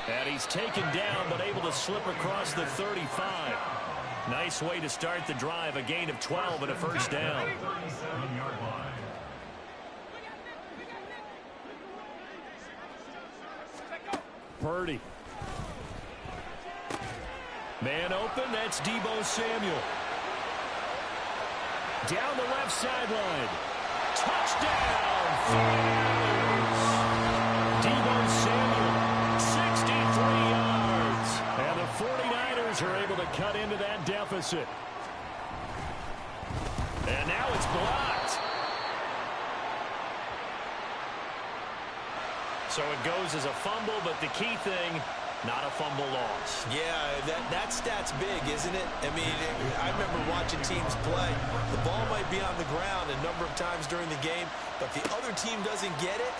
And he's taken down, but able to slip across the 35. Nice way to start the drive, a gain of 12 and a first down. Purdy. Man open, that's Deebo Samuel. Down the left sideline. Touchdown! Deebo Samuel, 63 yards. And the 49ers are able to cut into that deficit. And now it's blocked. So it goes as a fumble, but the key thing, not a fumble loss. Yeah, that stat's big, isn't it? I mean, I remember watching teams play. The ball might be on the ground a number of times during the game, but the other team doesn't get it.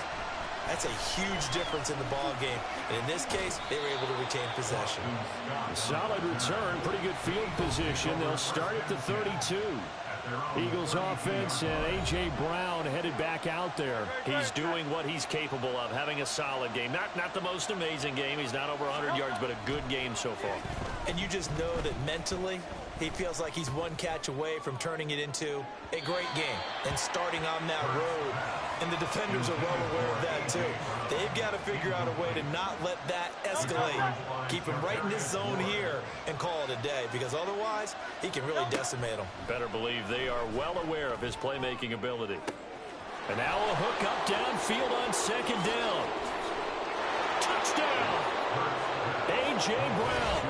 That's a huge difference in the ball game. And in this case, they were able to retain possession. Solid return, pretty good field position. They'll start at the 32. Eagles offense and A.J. Brown headed back out there. He's doing what he's capable of, having a solid game. Not the most amazing game. He's not over 100 yards, but a good game so far. And you just know that mentally, he feels like he's one catch away from turning it into a great game and starting on that road. And the defenders are well aware of that, too. They've got to figure out a way to not let that escalate. Keep him right in this zone here and call it a day, because otherwise he can really decimate them. Better believe they are well aware of his playmaking ability. And now a hook up downfield on second down. Touchdown! A.J. Brown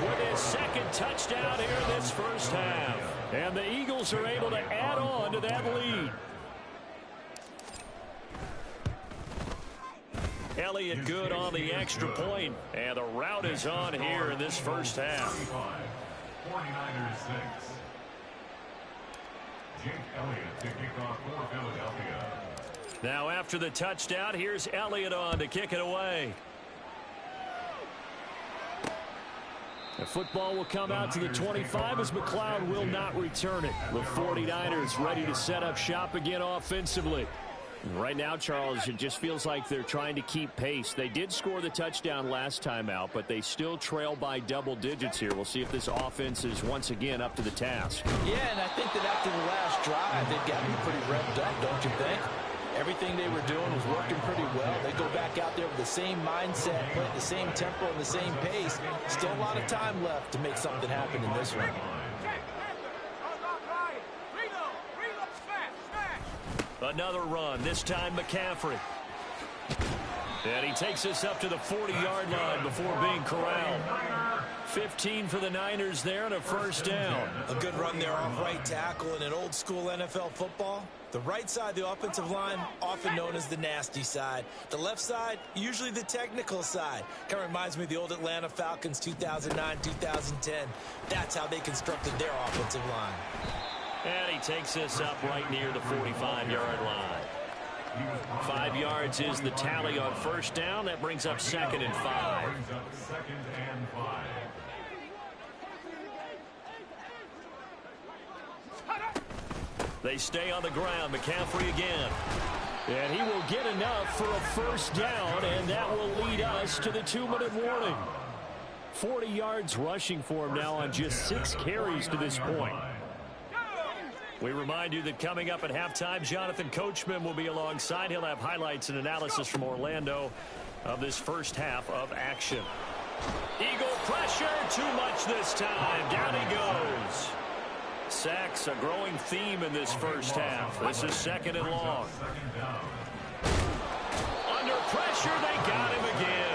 with his second touchdown here in this first half. And the Eagles are able to add on to that lead. Elliott good on the extra point, and the route is on here in this first half. 49ers 6. Jake Elliott to kick off for Philadelphia. Now after the touchdown, here's Elliott on to kick it away. The football will come out to the 25 as McLeod will not return it. The 49ers ready to set up shop again offensively. Right now, Charles, it just feels like they're trying to keep pace. They did score the touchdown last time out, but they still trail by double digits here. We'll see if this offense is once again up to the task. Yeah, and I think that after the last drive, they've got to be pretty revved up, don't you think? Everything they were doing was working pretty well. They go back out there with the same mindset, play at the same tempo and the same pace. Still a lot of time left to make something happen in this one. Another run, this time McCaffrey. And he takes us up to the 40-yard line before being corralled. 15 for the Niners there and a first down. A good run there off right tackle in an old-school NFL football. The right side of the offensive line, often known as the nasty side. The left side, usually the technical side. Kind of reminds me of the old Atlanta Falcons 2009, 2010. That's how they constructed their offensive line. And he takes us up right near the 45-yard line. 5 yards is the tally on first down. That brings up 2nd and 5. They stay on the ground. McCaffrey again. And he will get enough for a first down, and that will lead us to the 2-minute warning. 40 yards rushing for him now on just 6 carries to this point. We remind you that coming up at halftime, Jonathan Coachman will be alongside. He'll have highlights and analysis from Orlando of this first half of action. Eagle pressure, too much this time. Down he goes. Sacks, a growing theme in this first half. This is 2nd and long. Under pressure, they got him again.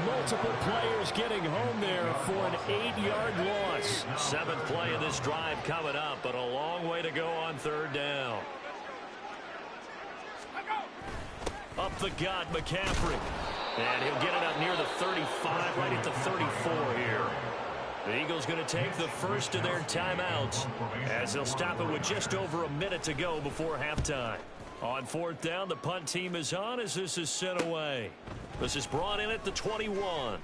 Multiple players getting home there for an 8-yard loss. 7th play of this drive coming up, but a long way to go on 3rd down. Up the gut, McCaffrey. And he'll get it up near the 35, right at the 34 here. The Eagles going to take the first of their timeouts as they'll stop it with just over a minute to go before halftime. On 4th down, the punt team is on as this is sent away. This is brought in at the 21.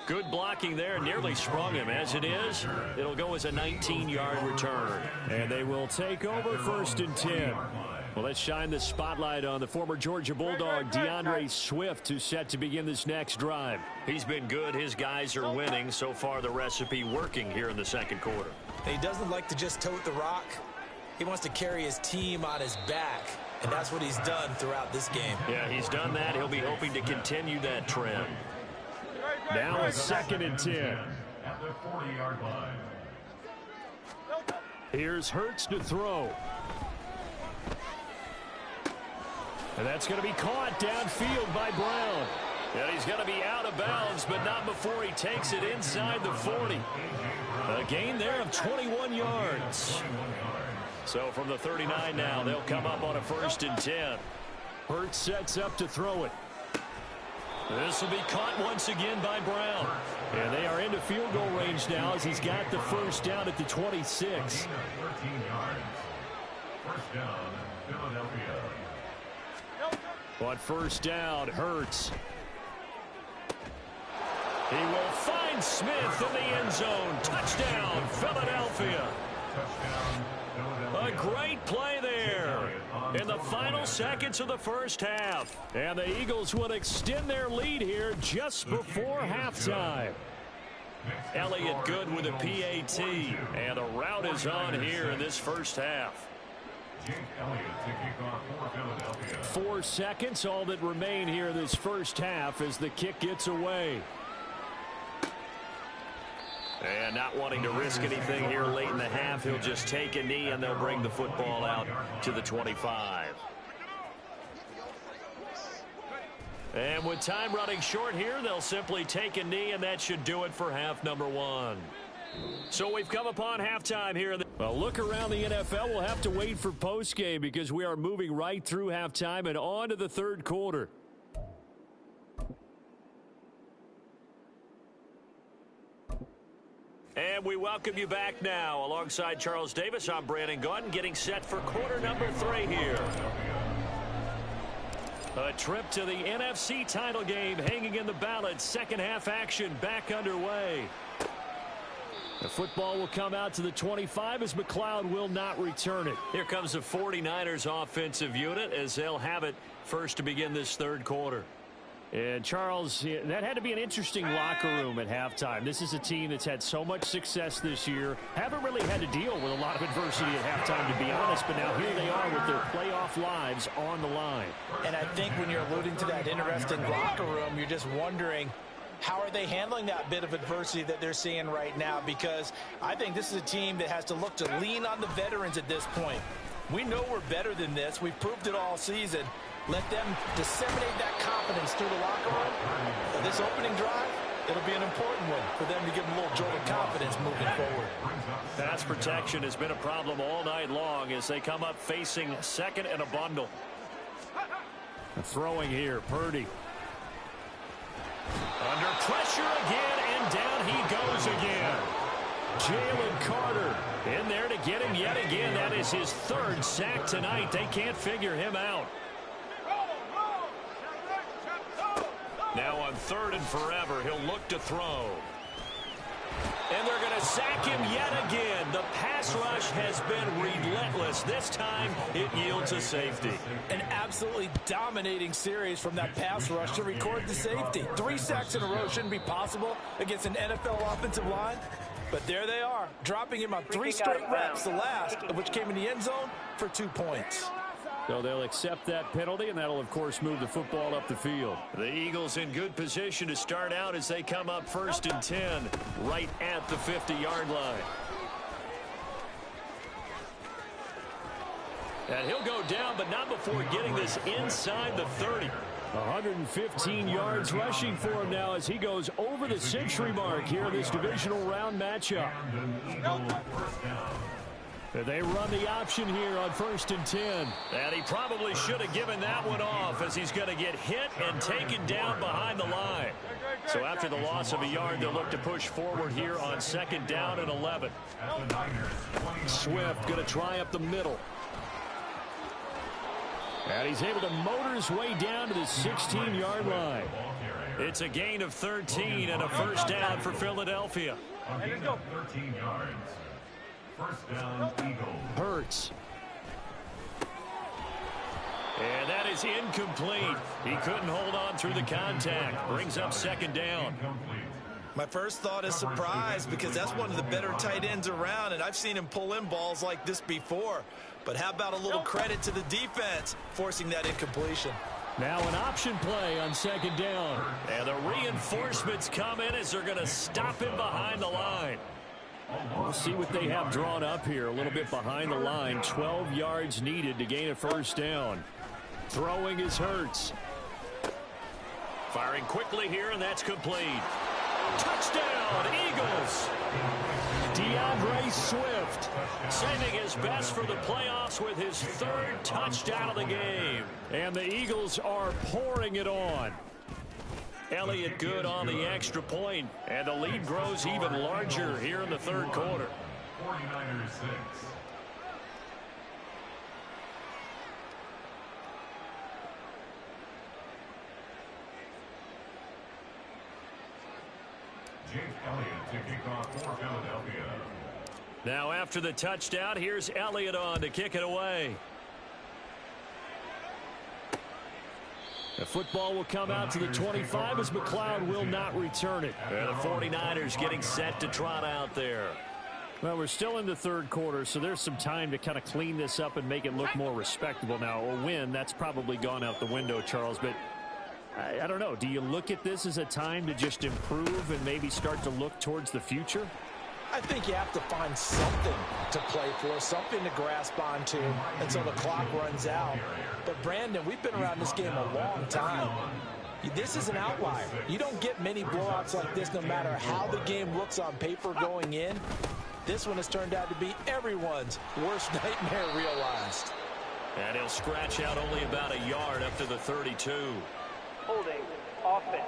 Good blocking there, nearly sprung him. As it is, it'll go as a 19-yard return. And they will take over 1st and 10. Well, let's shine the spotlight on the former Georgia Bulldog, DeAndre Swift, who's set to begin this next drive. He's been good. His guys are winning. So far, the recipe working here in the 2nd quarter. He doesn't like to just tote the rock. He wants to carry his team on his back, and that's what he's done throughout this game. Yeah, he's done that. He'll be hoping to continue that trend. Now it's 2nd and 10. At the 40-yard line. Here's Hurts to throw. And that's going to be caught downfield by Brown. And he's going to be out of bounds, but not before he takes it inside the 40. A gain there of 21 yards. So from the 39 now, they'll come up on a 1st and 10. Hurts sets up to throw it. This will be caught once again by Brown. And they are into field goal range now as he's got the first down at the 26. 13 yards. First down, Philadelphia. On first down, Hurts. He will find Smith in the end zone. Touchdown, Philadelphia. A great play there in the final seconds of the first half. And the Eagles will extend their lead here just before halftime. Elliott good with a PAT. And the route is on here in this first half. Jake Elliott to kick off for Philadelphia. 4 seconds, all that remain here this first half as the kick gets away. And not wanting to risk anything here late in the half, he'll just take a knee and they'll bring the football out to the 25. And with time running short here, they'll simply take a knee, and that should do it for half number 1. So we've come upon halftime here. Well, look around the NFL. We'll have to wait for postgame because we are moving right through halftime and on to the third quarter. And we welcome you back now. Alongside Charles Davis, I'm Brandon Gunn, getting set for quarter number 3 here. A trip to the NFC title game hanging in the balance. Second half action back underway. The football will come out to the 25 as McLeod will not return it. Here comes the 49ers offensive unit as they'll have it first to begin this third quarter. And Charles, that had to be an interesting locker room at halftime. This is a team that's had so much success this year. Haven't really had to deal with a lot of adversity at halftime, to be honest. But now here they are with their playoff lives on the line. And I think when you're alluding to that interesting locker room, you're just wondering, how are they handling that bit of adversity that they're seeing right now? Because I think this is a team that has to look to lean on the veterans at this point. We know we're better than this. We've proved it all season. Let them disseminate that confidence through the locker room. This opening drive, it'll be an important one for them to give them a little jolt of confidence moving forward. Pass protection has been a problem all night long as they come up facing second and a bundle. Throwing here, Purdy. Under pressure again, and down he goes again. Jalen Carter in there to get him yet again. That is his 3rd sack tonight. They can't figure him out. Now on 3rd and forever, he'll look to throw. And they're going to sack him yet again. The pass rush has been relentless. This time, it yields a safety. An absolutely dominating series from that pass rush to record the safety. 3 sacks in a row shouldn't be possible against an NFL offensive line. But there they are, dropping him on 3 straight reps, the last of which came in the end zone for 2 points. So they'll accept that penalty, and that'll, of course, move the football up the field. The Eagles in good position to start out as they come up 1st and 10, right at the 50-yard line. And he'll go down, but not before getting this inside the 30. 115 yards rushing for him now as he goes over the century mark here in this divisional round matchup. They run the option here on 1st and 10. And he probably should have given that one off as he's going to get hit and taken down behind the line. So after the loss of a yard, they'll look to push forward here on 2nd down and 11. Swift going to try up the middle. And he's able to motor his way down to the 16-yard line. It's a gain of 13 and a 1st down for Philadelphia. 13 yards. 1st down, Eagles. Hurts. And that is incomplete. He couldn't hold on through the contact. Brings up 2nd down. My first thought is surprise because that's one of the better tight ends around, and I've seen him pull in balls like this before. But how about a little credit to the defense forcing that incompletion? Now an option play on 2nd down. And the reinforcements come in as they're going to stop him behind the line. We'll see what they have drawn up here. A little bit behind the line. 12 yards needed to gain a 1st down. Throwing is Hurts. Firing quickly here, and that's complete. Touchdown, Eagles. DeAndre Swift saving his best for the playoffs with his 3rd touchdown of the game. And the Eagles are pouring it on. Elliott good on the extra point, and the lead grows even larger here in the 3rd quarter. 49ers 6. Jake Elliott to kick off for Philadelphia. Now after the touchdown, here's Elliott on to kick it away. The football will come out to the 25 as McLeod will not return it. And the 49ers getting set to trot out there. Well, we're still in the third quarter, so there's some time to kind of clean this up and make it look more respectable. Now, a win, that's probably gone out the window, Charles, but I don't know. Do you look at this as a time to just improve and maybe start to look towards the future? I think you have to find something to play for, something to grasp onto until the clock runs out. But, Brandon, we've been around this game a long time. This is an outlier. You don't get many blowouts like this no matter how the game looks on paper going in. This one has turned out to be everyone's worst nightmare realized. And he'll scratch out only about a yard up to the 32. Holding offense.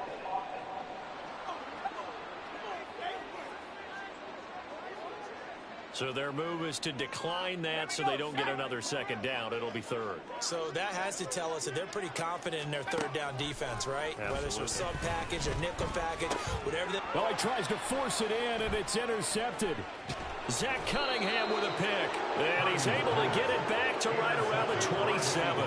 So their move is to decline that so they don't get another second down. It'll be third. So that has to tell us that they're pretty confident in their third down defense, right? Absolutely. Whether it's a sub package or nickel package, whatever. Oh, he tries to force it in, and it's intercepted. Zach Cunningham with a pick. And he's able to get it back to right around the 27.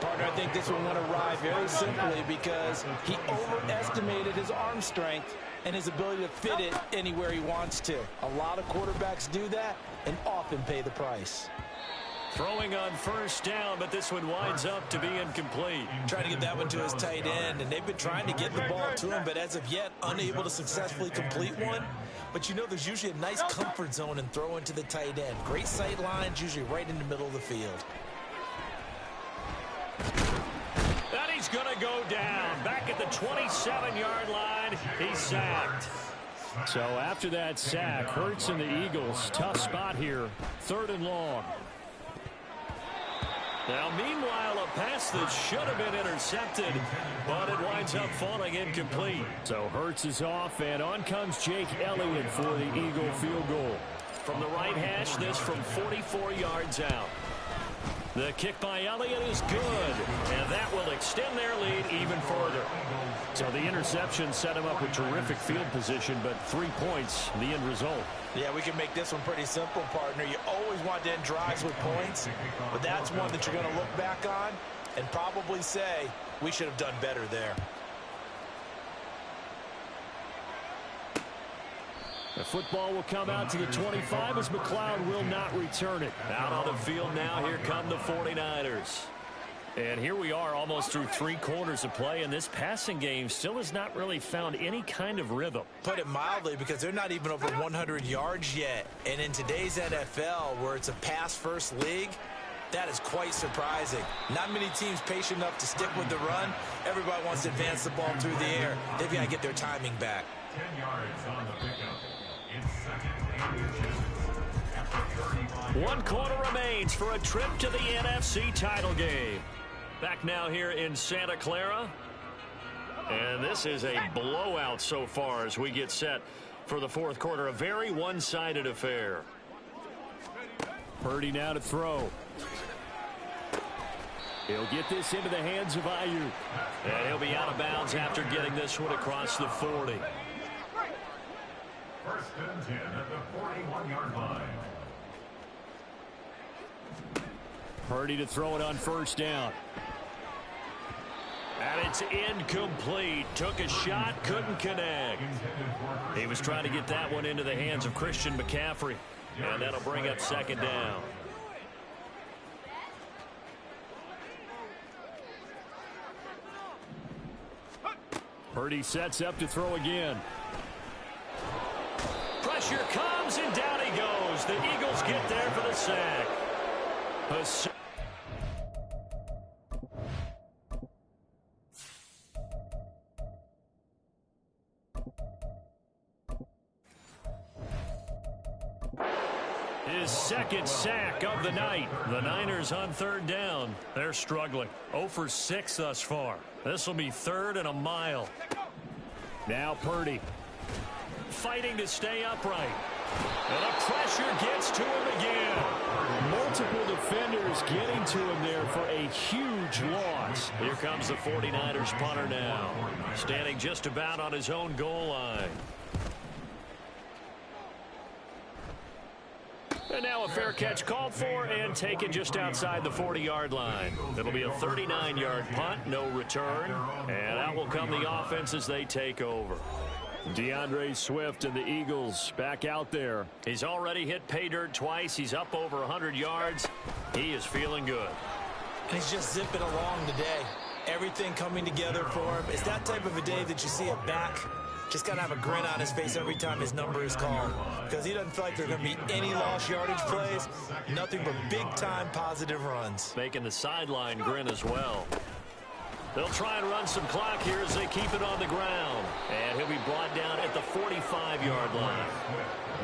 Partner, I think this one went awry very simply because he overestimated his arm strength and his ability to fit it anywhere he wants to. A lot of quarterbacks do that and often pay the price. Throwing on first down, but this one winds up to be incomplete. Trying to get that one to his tight end, and they've been trying to get the ball to him, but as of yet, unable to successfully complete one. But you know, there's usually a nice comfort zone in throwing to the tight end. Great sight lines, usually right in the middle of the field. And he's going to go down. Back at the 27-yard line, he's sacked. So after that sack, Hurts and the Eagles, tough spot here, 3rd and long. Now, meanwhile, a pass that should have been intercepted, but it winds up falling incomplete. So Hurts is off, and on comes Jake Elliott for the Eagle field goal. From the right hash, this from 44 yards out. The kick by Elliott is good, and that will extend their lead even further. So the interception set him up with terrific field position, but 3 points, the end result. Yeah, we can make this one pretty simple, partner. You always want to end drives with points, but that's one that you're going to look back on and probably say, we should have done better there. The football will come out to the 25 as McLeod will not return it. Out on the field now, here come the 49ers. And here we are almost through 3 quarters of play, and this passing game still has not really found any kind of rhythm. Put it mildly, because they're not even over 100 yards yet. And in today's NFL, where it's a pass-first league, that is quite surprising. Not many teams patient enough to stick with the run. Everybody wants to advance the ball through the air. They've got to get their timing back. 10 yards on the pickup. It's 2nd and inches. After 35 1 quarter remains for a trip to the NFC title game. Back now here in Santa Clara. And this is a blowout so far as we get set for the 4th quarter. A very one-sided affair. Purdy now to throw. He'll get this into the hands of Ayuk. And he'll be out of bounds after getting this one across the 40. 1st and 10 at the 41-yard line. Purdy to throw it on first down. And it's incomplete. Took a shot, couldn't connect. He was trying to get that one into the hands of Christian McCaffrey. And that'll bring up 2nd down. Purdy sets up to throw again. Pressure comes, and down he goes. The Eagles get there for the sack. His 2nd sack of the night. The Niners on 3rd down. They're struggling. 0 for 6 thus far. This will be 3rd and a mile. Now Purdy. Fighting to stay upright. And the pressure gets to him again. Multiple defenders getting to him there for a huge loss. Here comes the 49ers punter now. Standing just about on his own goal line. And now a fair catch called for and taken just outside the 40-yard line. It'll be a 39-yard punt, no return. And out will come the offense as they take over. DeAndre Swift and the Eagles back out there. He's already hit pay dirt twice. He's up over 100 yards. He is feeling good. And he's just zipping along today. Everything coming together for him. It's that type of a day that you see a back just got to have a grin on his face every time his number is called, because he doesn't feel like there are going to be any lost yardage plays, nothing but big-time positive runs. Making the sideline grin as well. They'll try and run some clock here as they keep it on the ground. And he'll be brought down at the 45-yard line.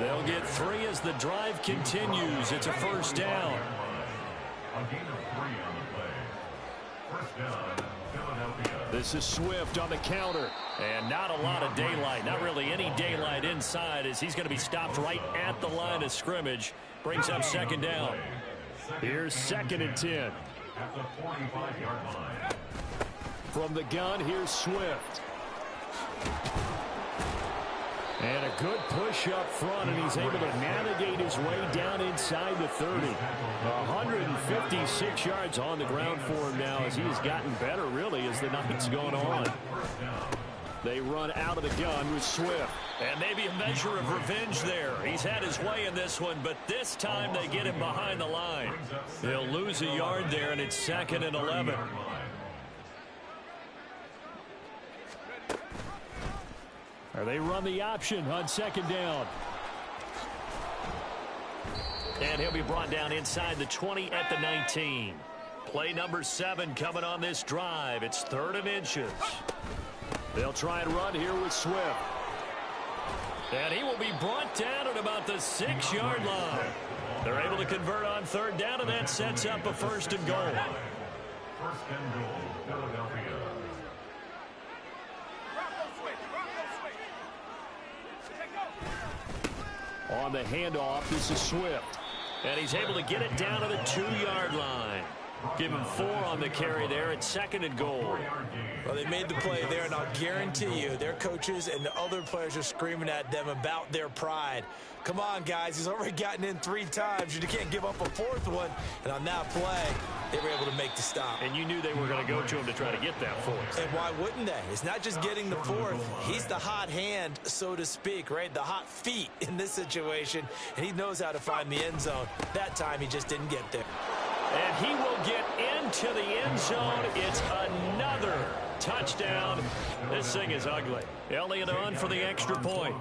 They'll get 3 as the drive continues. It's a first down. A gain of 3 on the play. First down, Philadelphia. This is Swift on the counter. And not a lot of daylight. Not really any daylight inside, as he's going to be stopped right at the line of scrimmage. Brings up second down. Here's 2nd and 10. At the 45-yard line. From the gun, here's Swift. And a good push up front, and he's able to navigate his way down inside the 30. 156 yards on the ground for him now, as he has gotten better, really, as the night's going on. They run out of the gun with Swift. And maybe a measure of revenge there. He's had his way in this one, but this time they get him behind the line. He'll lose a yard there, and it's 2nd and 11. Or they run the option on 2nd down. And he'll be brought down inside the 20 at the 19. Play number 7 coming on this drive. It's 3rd and inches. They'll try and run here with Swift. And he will be brought down at about the 6-yard line. They're able to convert on 3rd down, and that sets up a 1st and goal. 1st and goal, Philadelphia. On the handoff, this is Swift. And he's able to get it down to the 2-yard line. Give him 4 on the carry there at 2nd and goal. Well, they made the play there, and I'll guarantee you their coaches and the other players are screaming at them about their pride. Come on, guys. He's already gotten in 3 times. You can't give up a 4th one. And on that play, they were able to make the stop. And you knew they were going to go to him to try to get that 4th. And why wouldn't they? It's not just getting the 4th. He's the hot hand, so to speak, right? The hot feet in this situation. And he knows how to find the end zone. That time, he just didn't get there. And he will get into the end zone. It's another touchdown. This thing is ugly. Elliott on for the extra point.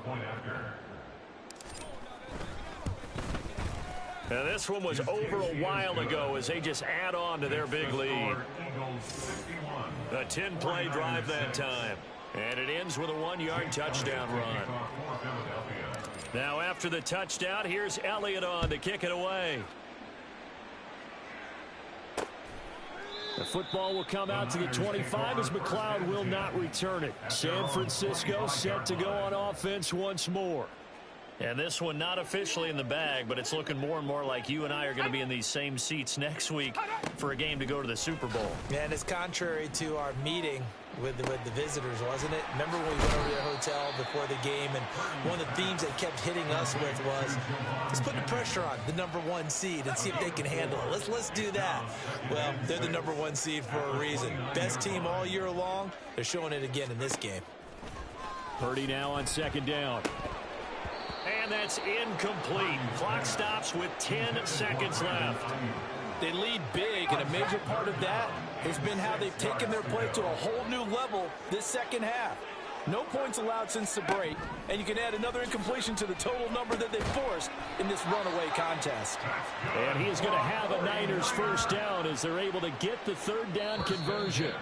And this one was over a while ago as they just add on to their big lead. A 10-play drive that time. And it ends with a 1-yard touchdown run. Now after the touchdown, here's Elliott on to kick it away. The football will come out to the 25 as McLeod will not return it. San Francisco set to go on offense once more. And this one not officially in the bag, but it's looking more and more like you and I are going to be in these same seats next week for a game to go to the Super Bowl. And it's contrary to our meeting with the visitors, wasn't it? Remember when we went over to the hotel before the game, and one of the themes they kept hitting us with was, let's put the pressure on the #1 seed and see if they can handle it. Let's do that. Well, they're the #1 seed for a reason. Best team all year long. They're showing it again in this game. Purdy now on 2nd down. And that's incomplete. Clock stops with 10 seconds left. They lead big, and a major part of that has been how they've taken their play to a whole new level this second half. No points allowed since the break, and you can add another incompletion to the total number that they forced in this runaway contest. And he is going to have a Niners first down as they're able to get the 3rd down conversion.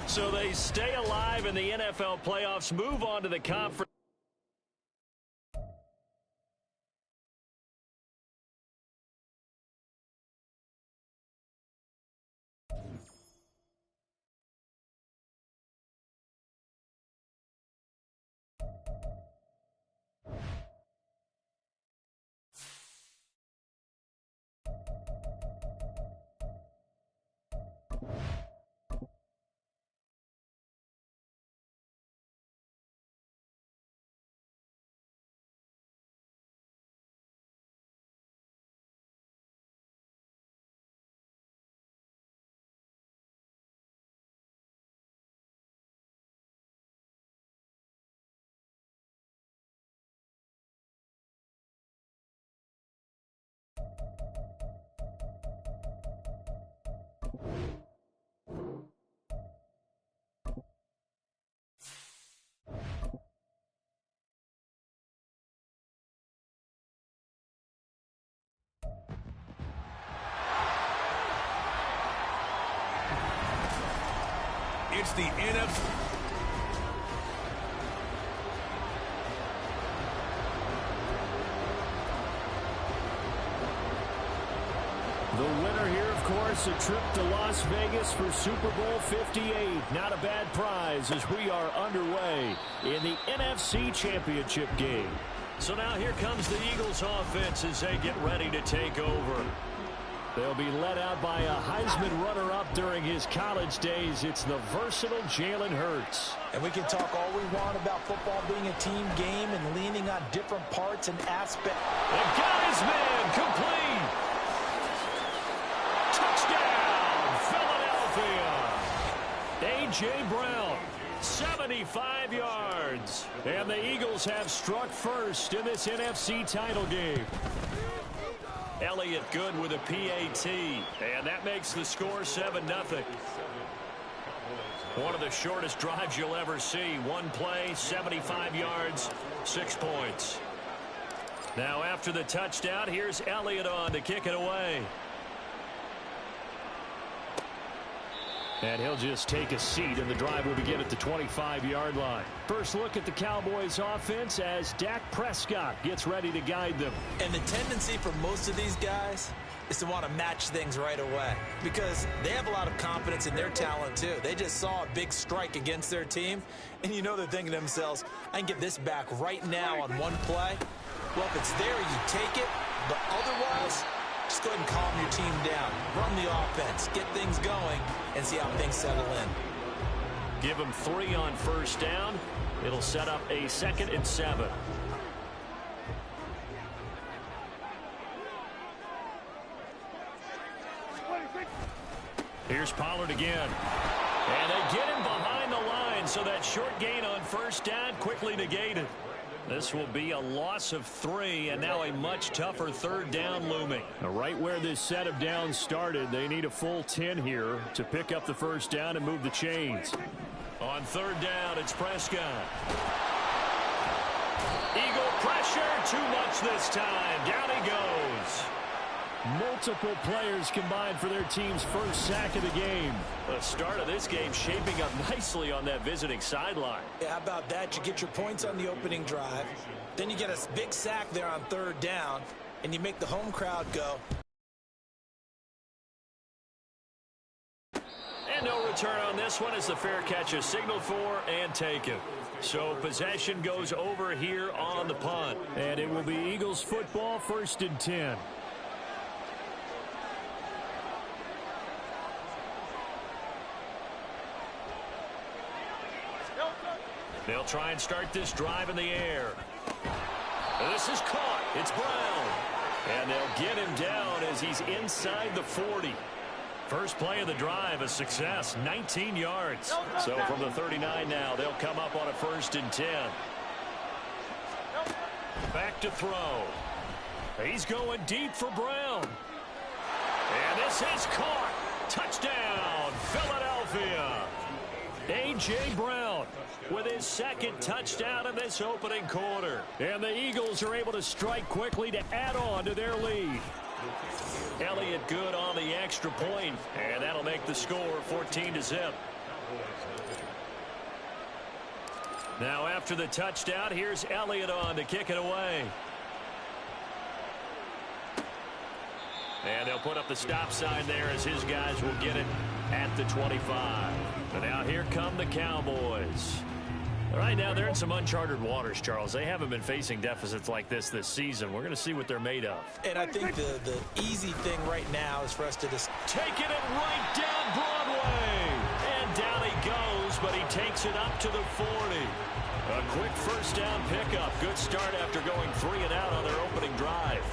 So they stay alive in the NFL playoffs, move on to the conference. It's the NFC. The winner here, of course, a trip to Las Vegas for Super Bowl 58. Not a bad prize as we are underway in the NFC Championship game. So now here comes the Eagles offense as they get ready to take over. They'll be led out by a Heisman runner-up during his college days. It's the versatile Jalen Hurts. And we can talk all we want about football being a team game and leaning on different parts and aspects. And got his man complete. Touchdown, Philadelphia. A.J. Brown, 75 yards. And the Eagles have struck first in this NFC title game. Elliott good with a PAT, and that makes the score 7-0. One of the shortest drives you'll ever see. One play, 75 yards, 6 points. Now after the touchdown, here's Elliott on to kick it away. And he'll just take a seat, and the drive will begin at the 25-yard line. First look at the Cowboys offense as Dak Prescott gets ready to guide them. And the tendency for most of these guys is to want to match things right away because they have a lot of confidence in their talent too. They just saw a big strike against their team, and you know they're thinking to themselves, I can get this back right now on one play. Well, if it's there, you take it, but otherwise, just go ahead and calm your team down. Run the offense, get things going, and see how things settle in. Give them 3 on first down. It'll set up a 2nd and 7. Here's Pollard again. And they get him behind the line, so that short gain on first down quickly negated. This will be a loss of 3, and now a much tougher 3rd down looming. Now, right where this set of downs started, they need a full 10 here to pick up the first down and move the chains. On 3rd down, it's Prescott. Eagle pressure, too much this time. Down he goes. Multiple players combined for their team's first sack of the game. The start of this game shaping up nicely on that visiting sideline. Yeah, how about that? You get your points on the opening drive. Then you get a big sack there on 3rd down, and you make the home crowd go. And no return on this one as the fair catch is signaled for and taken. So possession goes over here on the punt. And it will be Eagles football, 1st and 10. They'll try and start this drive in the air. This is caught. It's Brown. And they'll get him down as he's inside the 40. First play of the drive, a success, 19 yards. So from the 39 now, they'll come up on a 1st and 10. Back to throw. He's going deep for Brown. And this is caught. Touchdown, Philadelphia. A.J. Brown with his 2nd touchdown of this opening quarter. And the Eagles are able to strike quickly to add on to their lead. Elliott good on the extra point, and that'll make the score 14-0. Now after the touchdown, here's Elliott on to kick it away. And they'll put up the stop sign there as his guys will get it at the 25. And now here come the Cowboys. Right now, they're in some uncharted waters, Charles. They haven't been facing deficits like this season. We're going to see what they're made of. And I think the easy thing right now is for us to just taking it right down Broadway. And down he goes, but he takes it up to the 40. A quick first down pickup. Good start after going 3 and out on their opening drive.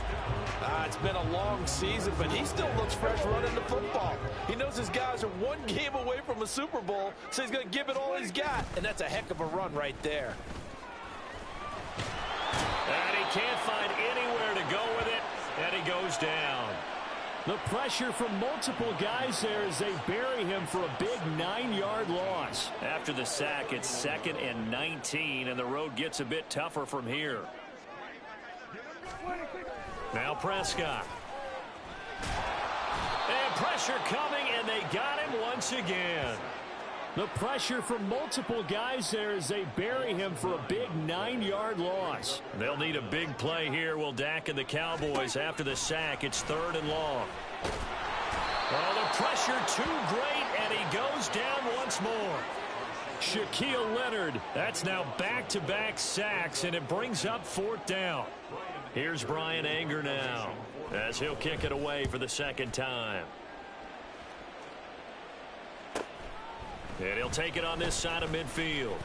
It's been a long season, but he still looks fresh running the football. He knows his guys are 1 game away from a Super Bowl, so he's going to give it all he's got. And that's a heck of a run right there. And he can't find anywhere to go with it, and he goes down. The pressure from multiple guys there as they bury him for a big 9-yard loss. After the sack, it's 2nd and 19, and the road gets a bit tougher from here. Now Prescott. And pressure coming, and they got him once again. The pressure from multiple guys there as they bury him for a big 9-yard loss. They'll need a big play here, will Dak and the Cowboys. After the sack, it's 3rd and long. Oh, the pressure too great, and he goes down once more. Shaquille Leonard, that's now back-to-back sacks, and it brings up 4th down. Here's Brian Anger now, as he'll kick it away for the 2nd time. And he'll take it on this side of midfield.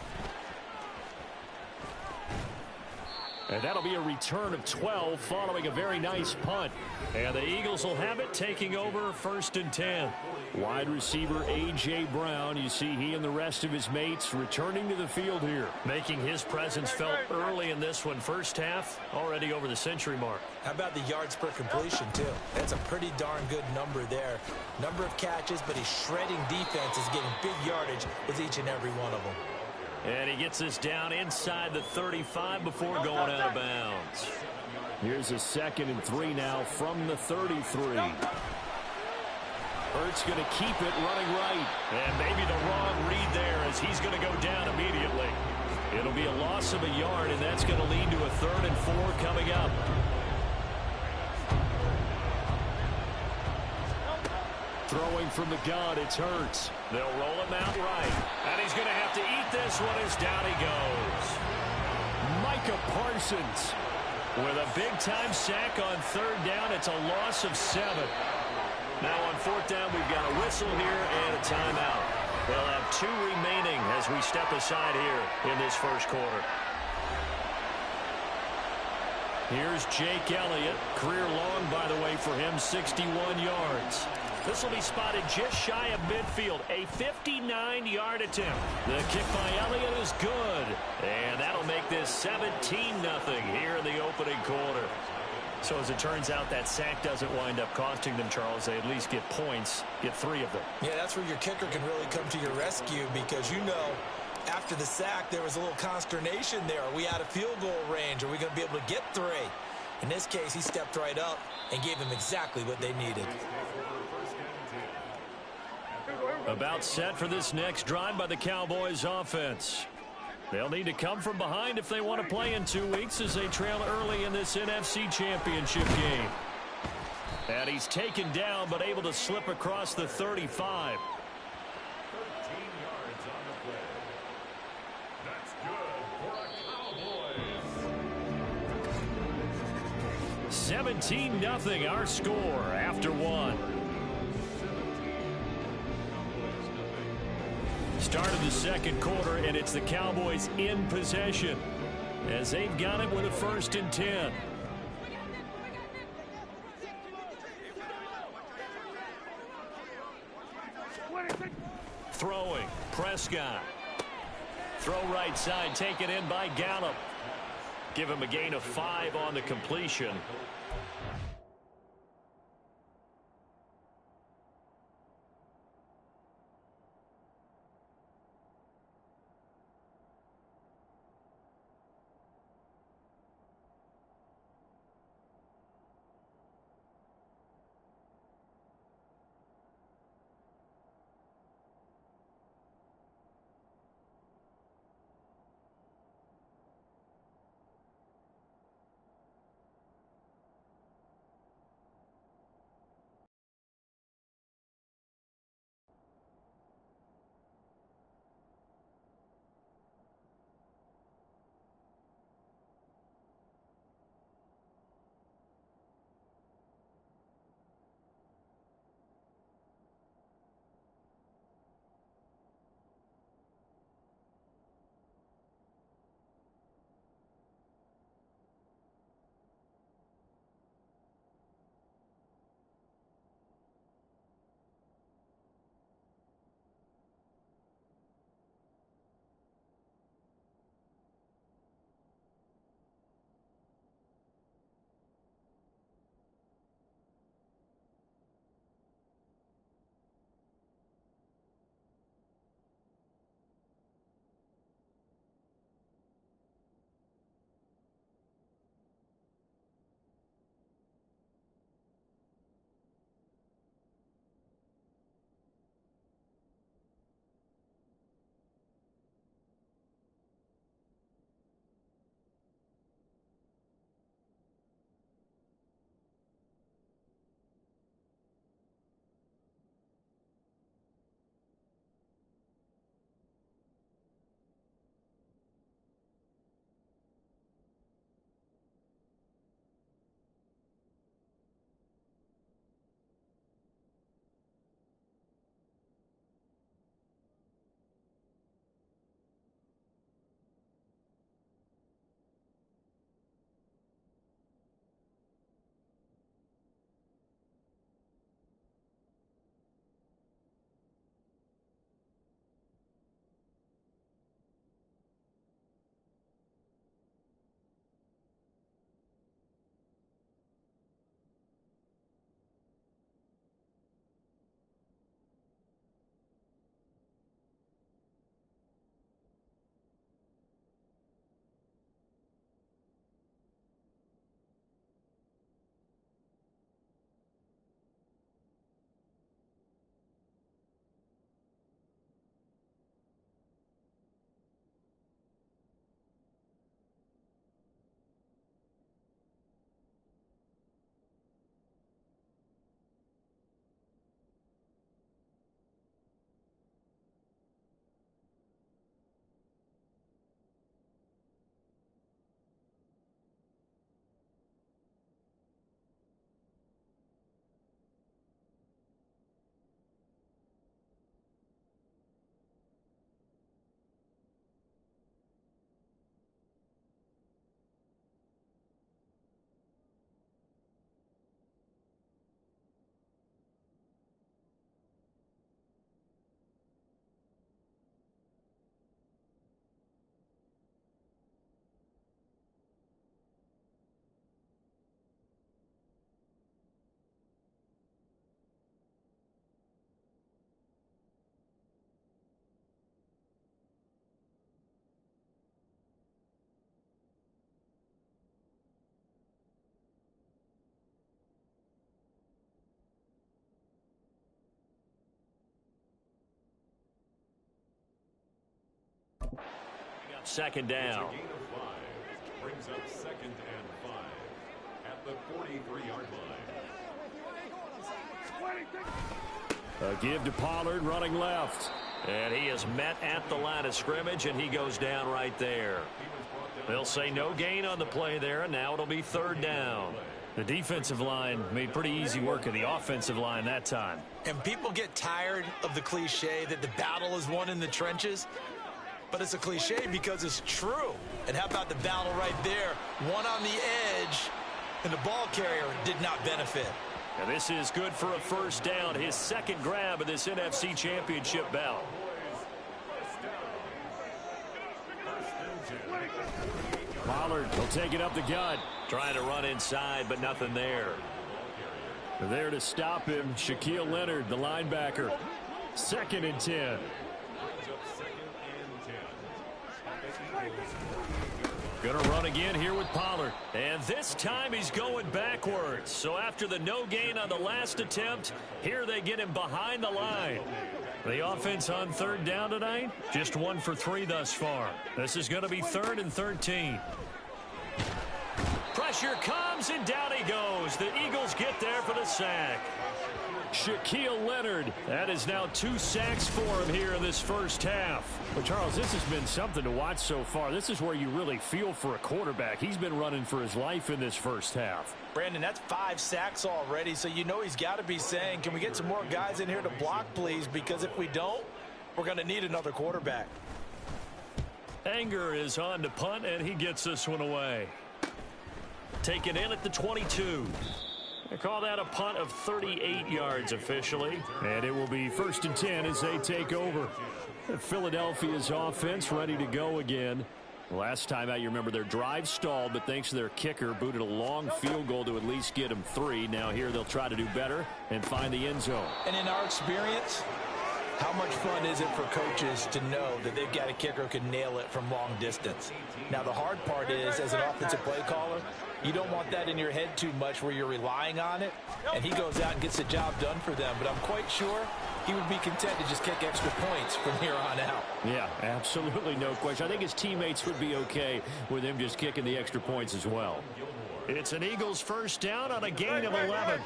And that'll be a return of 12 following a very nice punt. And the Eagles will have it, taking over 1st and 10. Wide receiver A.J. Brown, you see he and the rest of his mates returning to the field here. Making his presence felt early in this one. First half, already over the century mark. How about the yards per completion, too? That's a pretty darn good number there. Number of catches, but he's shredding defenses, getting big yardage with each and every one of them. And he gets this down inside the 35 before going out of bounds. Here's a 2nd and 3 now from the 33. Hurts going to keep it running right. And maybe the wrong read there as he's going to go down immediately. It'll be a loss of a yard, and that's going to lead to a 3rd and 4 coming up. Throwing from the gun, it's Hurts. They'll roll him out right. And he's going to have to eat this one as down he goes. Micah Parsons. With a big-time sack on 3rd down, it's a loss of 7. Now on 4th down, we've got a whistle here and a timeout. They'll have 2 remaining as we step aside here in this first quarter. Here's Jake Elliott. Career long, by the way, for him, 61 yards. This will be spotted just shy of midfield. A 59-yard attempt. The kick by Elliott is good. And that'll make this 17-0 here in the opening quarter. So as it turns out, that sack doesn't wind up costing them, Charles. They at least get points, get 3 of them. Yeah, that's where your kicker can really come to your rescue because, you know, after the sack, there was a little consternation there. Are we out of field goal range? Are we going to be able to get 3? In this case, he stepped right up and gave them exactly what they needed. About set for this next drive by the Cowboys offense. They'll need to come from behind if they want to play in 2 weeks as they trail early in this NFC Championship game. And he's taken down but able to slip across the 35. 13 yards on the play. That's good for a Cowboys. 17-0 our score after 1. Start of the second quarter, and it's the Cowboys in possession as they've got it with a 1st and 10. Throwing, Prescott. Throw right side, taken in by Gallup. Give him a gain of 5 on the completion. Second down. It's a gain of 5. Brings up 2nd and 5 at the 43-yard line. A give to Pollard running left. And he is met at the line of scrimmage, and he goes down right there. They'll say no gain on the play there, and now it'll be 3rd down. The defensive line made pretty easy work of the offensive line that time. And people get tired of the cliche that the battle is won in the trenches. But it's a cliche because it's true. And how about the battle right there? One on the edge, and the ball carrier did not benefit. And this is good for a 1st down, his 2nd grab of this NFC Championship bout. Pollard will take it up the gut. Trying to run inside, but nothing there. There to stop him, Shaquille Leonard, the linebacker. 2nd and 10. Going to run again here with Pollard. And this time he's going backwards. So after the no gain on the last attempt, here they get him behind the line. The offense on 3rd down tonight, just 1 for 3 thus far. This is going to be 3rd and 13. Pressure comes, and down he goes. The Eagles get there for the sack. Shaquille Leonard. That is now 2 sacks for him here in this 1st half. Well, Charles, this has been something to watch so far. This is where you really feel for a quarterback. He's been running for his life in this 1st half. Brandon, that's 5 sacks already, so you know he's got to be saying, can we get some more guys in here to block, please? Because if we don't, we're going to need another quarterback. Anger is on to punt, and he gets this one away. Taken in at the 22. They call that a punt of 38 yards officially. And it will be 1st and 10 as they take over. Philadelphia's offense ready to go again. Last time out, you remember their drive stalled, but thanks to their kicker, booted a long field goal to at least get them 3. Now here they'll try to do better and find the end zone. And in our experience, how much fun is it for coaches to know that they've got a kicker who can nail it from long distance? Now, the hard part is, as an offensive play caller, you don't want that in your head too much where you're relying on it, and he goes out and gets the job done for them. But I'm quite sure he would be content to just kick extra points from here on out. Yeah, absolutely no question. I think his teammates would be okay with him just kicking the extra points as well. It's an Eagles 1st down on a gain of 11.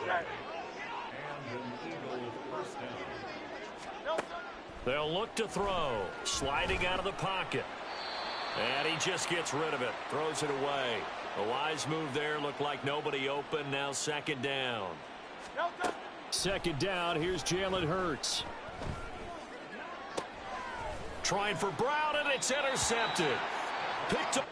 They'll look to throw. Sliding out of the pocket. And he just gets rid of it. Throws it away. A wise move there. Looked like nobody open. Now 2nd down. 2nd down. Here's Jalen Hurts. Trying for Brown, and it's intercepted. Picked up.